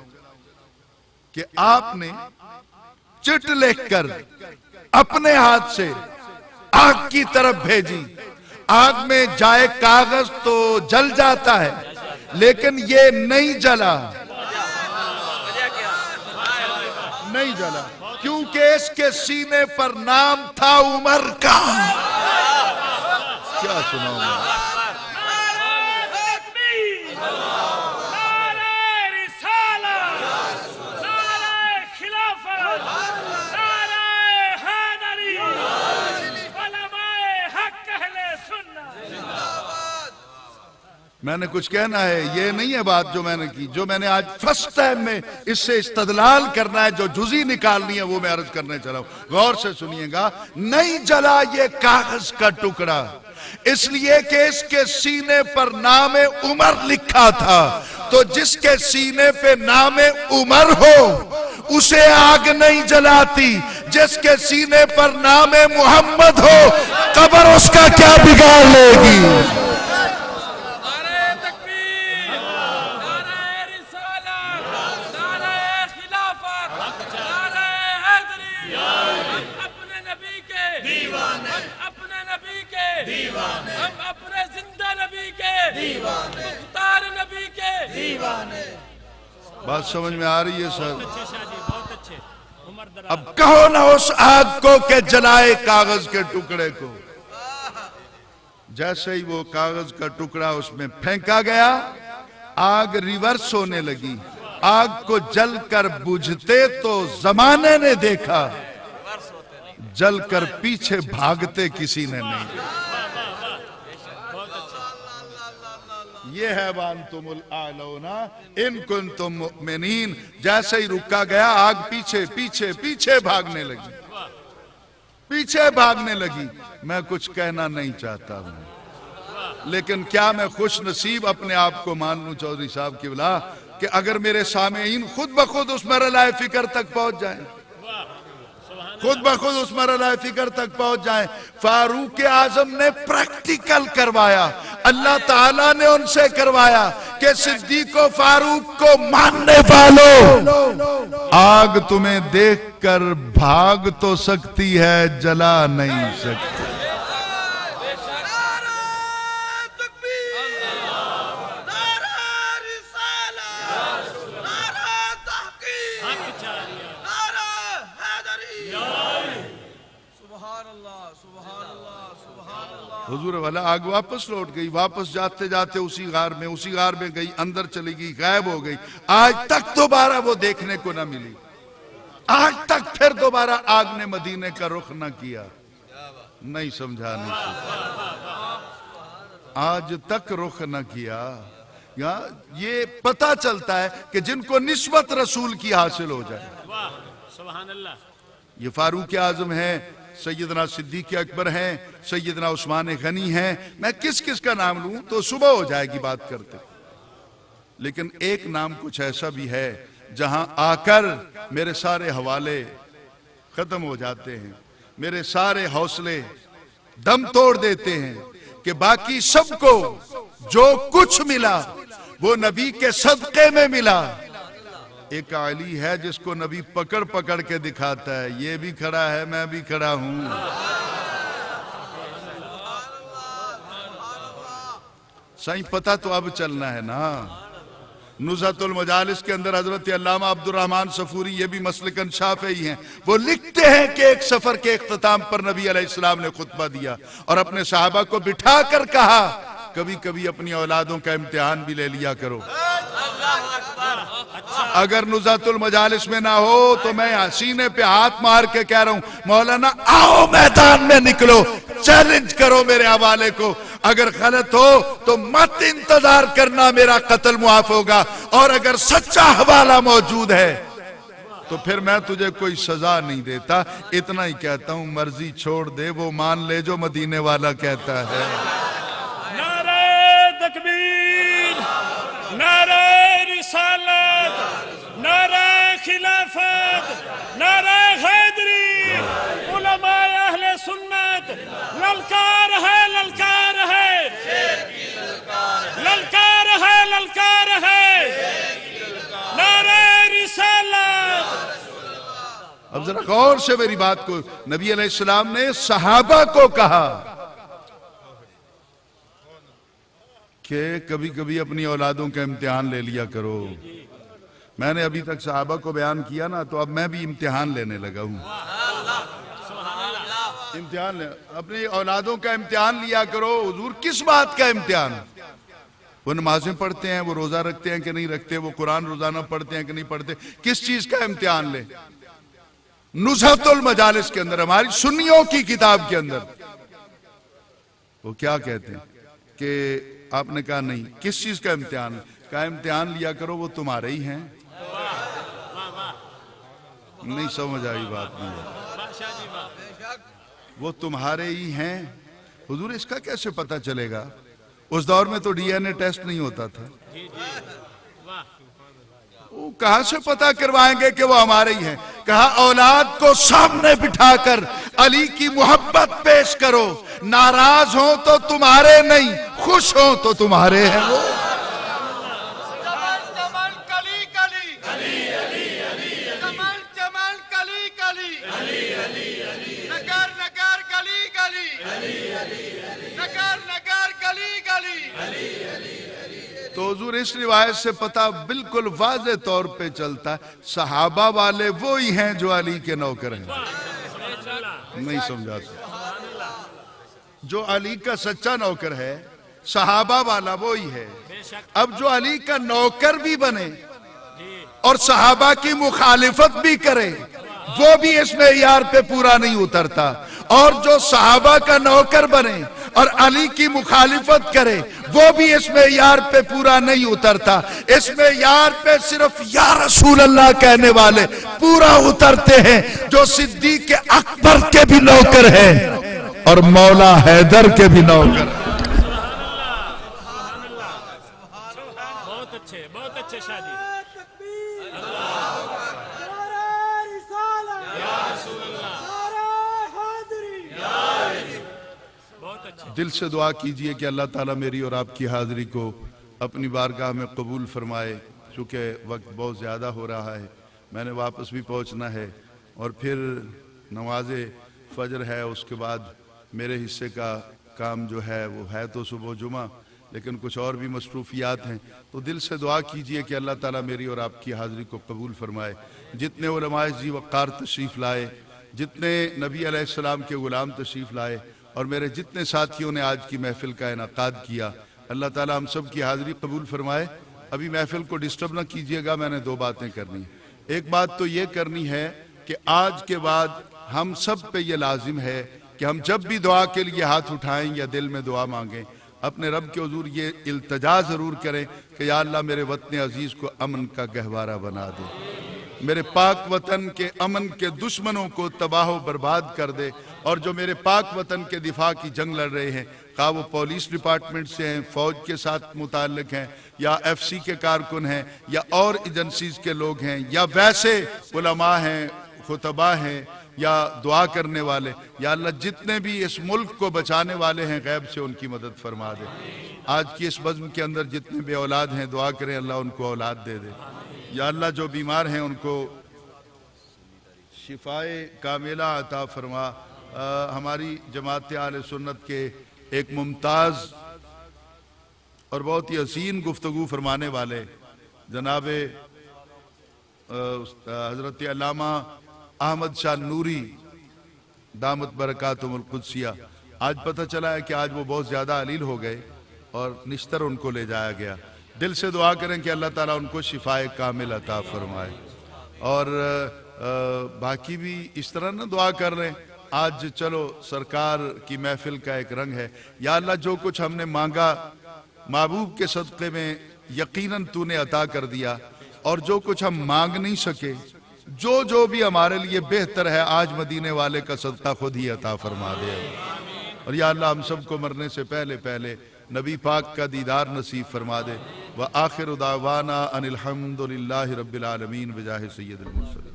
کہ آپ نے چٹ لکھ کر اپنے ہاتھ سے آگ کی طرف بھیجی۔ آگ میں جائے کاغذ تو جل جاتا ہے لیکن یہ نہیں جلا، نہیں جلا، کیونکہ اس کے سینے پر نام تھا عمر کا۔ کیا سناؤں میں؟ میں نے کچھ کہنا ہے، یہ نہیں ہے بات جو میں نے کی، جو میں نے آج فرسٹ ٹائم میں اس سے استدلال کرنا ہے، جو جزی نکالنی ہے وہ میں عرض کرنے چلا ہوں۔ غور سے سنیے گا، نہیں جلا یہ کاغذ کا ٹکڑا، اس لیے کہ اس کے سینے پر نام عمر لکھا تھا، تو جس کے سینے پہ نام عمر ہو اسے آگ نہیں جلاتی، جس کے سینے پر نام محمد ہو قبر اس کا کیا بگاڑ لے گی۔ بات سمجھ میں آ رہی ہے سر؟ اب کہو نہ اس آگ کو کہ جلائے کاغذ کے ٹکڑے کو۔ جیسے ہی وہ کاغذ کا ٹکڑا اس میں پھینکا گیا، آگ ریورس ہونے لگی۔ آگ کو جل کر بجھتے تو زمانے نے دیکھا، جل کر پیچھے بھاگتے کسی نے نہیں۔ یہ ہے وانتم الاعلون ان کنتم مؤمنین۔ جیسے ہی رکا گیا، آگ پیچھے پیچھے پیچھے بھاگنے لگی، پیچھے بھاگنے لگی۔ میں کچھ کہنا نہیں چاہتا ہوں، لیکن کیا میں خوش نصیب اپنے آپ کو مان لوں چودھری صاحب کی بلا کہ اگر میرے سامعین خود بخود اس مرحلہ فکر تک پہنچ جائیں، خود بخود اس مرحلہ فکر تک پہنچ جائیں۔ فاروق اعظم نے پریکٹیکل کروایا، اللہ تعالیٰ نے ان سے کروایا کہ صدیق و فاروق کو ماننے والو، آگ تمہیں دیکھ کر بھاگ تو سکتی ہے، جلا نہیں سکتی۔ حضور والا آگ واپس لوٹ گئی، واپس جاتے جاتے اسی غار میں گئی، اندر چلی گئی، غائب ہو گئی۔ آج تک دوبارہ وہ دیکھنے کو نہ ملی، آج تک پھر دوبارہ آگ نے مدینے کا رخ نہ کیا۔ نہیں سمجھا، نہیں سمجھا، آج تک رخ نہ کیا۔ یہ پتہ چلتا ہے کہ جن کو نسبت رسول کی حاصل ہو جائے۔ سبحان اللہ۔ یہ فاروق اعظم ہیں، سیدنا صدیق اکبر ہیں، سیدنا عثمان غنی ہیں، میں کس کس کا نام لوں تو صبح ہو جائے گی بات کرتے، لیکن ایک نام کچھ ایسا بھی ہے جہاں آ کر میرے سارے حوالے ختم ہو جاتے ہیں، میرے سارے حوصلے دم توڑ دیتے ہیں کہ باقی سب کو جو کچھ ملا وہ نبی کے صدقے میں ملا۔ ایک علی ہے جس کو نبی پکڑ پکڑ کے دکھاتا ہے، یہ بھی کھڑا ہے، میں بھی کھڑا ہوں۔ سائیں پتہ تو اب چلنا ہے نا۔ نزہۃ المجالس کے اندر حضرت علامہ عبد الرحمن صفوری، یہ بھی مسلکن شافعی ہیں، وہ لکھتے ہیں کہ ایک سفر کے اختتام پر نبی علیہ السلام نے خطبہ دیا اور اپنے صحابہ کو بٹھا کر کہا، کبھی کبھی اپنی اولادوں کا امتحان بھی لے لیا کرو۔ اگر نزہۃ المجالس میں نہ ہو تو میں سینے پہ ہاتھ مار کے کہہ رہا ہوں، مولانا آؤ میدان میں نکلو، چیلنج کرو میرے حوالے کو، اگر غلط ہو تو مت انتظار کرنا، میرا قتل معاف ہوگا، اور اگر سچا حوالہ موجود ہے تو پھر میں تجھے کوئی سزا نہیں دیتا، اتنا ہی کہتا ہوں مرضی چھوڑ دے، وہ مان لے جو مدینے والا کہتا ہے۔ نعرہ تکبیر، نعرہ رسالت، نعرہ خلافت، نعرہ حیدری، علماء اہل سنت، للکار ہے للکار ہے، للکار ہے للکار ہے، نعرہ رسالت۔ اب ذرا غور سے میری بات کو، نبی علیہ السلام نے صحابہ کو کہا کہ کبھی کبھی اپنی اولادوں کا امتحان لے لیا کرو۔ میں نے ابھی تک صحابہ کو بیان کیا نا، تو اب میں بھی امتحان لینے لگا ہوں۔ امتحان اپنی اولادوں کا امتحان لیا کرو۔ حضور کس بات کا امتحان؟ وہ نمازیں پڑھتے ہیں، وہ روزہ رکھتے ہیں کہ نہیں رکھتے، وہ قرآن روزانہ پڑھتے ہیں کہ نہیں پڑھتے، کس چیز کا امتحان لے؟ نزہۃ المجالس کے اندر، ہماری سنیوں کی کتاب کے اندر وہ کیا کہتے ہیں کہ آپ نے کہا نہیں، کس چیز کا امتحان؟ کہا امتحان لیا کرو، وہ تمہارے ہی ہیں۔ نہیں سمجھ آئی بات نہیں، وہ تمہارے ہی ہیں۔ حضور اس کا کیسے پتہ چلے گا؟ اس دور میں تو ڈی این اے ٹیسٹ نہیں ہوتا تھا، وہ کہاں سے پتہ کروائیں گے کہ وہ ہمارے ہی ہیں؟ کہا اولاد کو سامنے بٹھا کر علی کی محبت پیش کرو، ناراض ہوں تو تمہارے نہیں، خوش ہوں تو تمہارے ہیں وہ۔ تو حضور اس روایت سے پتہ بالکل واضح طور پہ چلتا ہے صحابہ والے وہی ہیں جو علی کے نوکر ہیں۔ نہیں سمجھا سکتا، جو علی کا سچا نوکر ہے صحابہ والا وہی ہے۔ اب جو علی کا نوکر بھی بنے اور صحابہ کی مخالفت بھی کرے، وہ بھی اس معیار پہ پورا نہیں اترتا، اور جو صحابہ کا نوکر بنے اور علی کی مخالفت کرے، وہ بھی اس معیار پہ پورا نہیں اترتا۔ اس معیار پہ صرف یا رسول اللہ کہنے والے پورا اترتے ہیں، جو صدیق اکبر کے بھی نوکر ہیں اور مولا حیدر کے بھی نوکر ہیں۔ بہت اچھے، بہت اچھے شادی۔ دل سے دعا کیجئے کہ اللہ تعالیٰ میری اور آپ کی حاضری کو اپنی بارگاہ میں قبول فرمائے۔ چونکہ وقت بہت زیادہ ہو رہا ہے، میں نے واپس بھی پہنچنا ہے، اور پھر نماز فجر ہے، اس کے بعد میرے حصے کا کام جو ہے وہ ہے تو صبح جمعہ، لیکن کچھ اور بھی مصروفیات ہیں۔ تو دل سے دعا کیجئے کہ اللہ تعالیٰ میری اور آپ کی حاضری کو قبول فرمائے۔ جتنے علماء ذی وقار تشریف لائے، جتنے نبی علیہ السلام کے غلام تشریف لائے، اور میرے جتنے ساتھیوں نے آج کی محفل کا انعقاد کیا، اللہ تعالیٰ ہم سب کی حاضری قبول فرمائے۔ ابھی محفل کو ڈسٹرب نہ کیجئے گا، میں نے دو باتیں کرنی ہیں۔ ایک بات تو یہ کرنی ہے کہ آج کے بعد ہم سب پہ یہ لازم ہے کہ ہم جب بھی دعا کے لیے ہاتھ اٹھائیں یا دل میں دعا مانگیں، اپنے رب کے حضور یہ التجا ضرور کریں کہ یا اللہ میرے وطن عزیز کو امن کا گہوارہ بنا دے، میرے پاک وطن کے امن کے دشمنوں کو تباہ و برباد کر دے، اور جو میرے پاک وطن کے دفاع کی جنگ لڑ رہے ہیں، خواہ وہ پولیس ڈپارٹمنٹ سے ہیں، فوج کے ساتھ متعلق ہیں، یا ایف سی کے کارکن ہیں، یا اور ایجنسیز کے لوگ ہیں، یا ویسے علماء ہیں، خطبہ ہیں، یا دعا کرنے والے، یا اللہ جتنے بھی اس ملک کو بچانے والے ہیں غیب سے ان کی مدد فرما دے۔ آج کی اس بزم کے اندر جتنے بے اولاد ہیں دعا کریں اللہ ان کو اولاد دے دے۔ یا اللہ جو بیمار ہیں ان کو شفائے کاملہ عطا فرما۔ ہماری جماعت اہل سنت کے ایک ممتاز اور بہت ہی حسین گفتگو فرمانے والے جناب حضرت علامہ احمد شاہ نوری دامت برکاتہم القدسیہ، آج پتہ چلا ہے کہ آج وہ بہت زیادہ علیل ہو گئے اور نشتر ان کو لے جایا گیا۔ دل سے دعا کریں کہ اللہ تعالیٰ ان کو شفائے کامل عطا فرمائے، اور باقی بھی اس طرح نہ دعا کر رہے ہیں۔ آج چلو سرکار کی محفل کا ایک رنگ ہے، یا اللہ جو کچھ ہم نے مانگا محبوب کے صدقے میں یقیناً تو نے عطا کر دیا، اور جو کچھ ہم مانگ نہیں سکے جو جو بھی ہمارے لیے بہتر ہے آج مدینے والے کا صدقہ خود ہی عطا فرما دے، اور یا اللہ ہم سب کو مرنے سے پہلے پہلے نبی پاک کا دیدار نصیب فرما دے۔ وآخر دعوانا ان الحمد للہ رب العالمین بجاہ سید المرسلین۔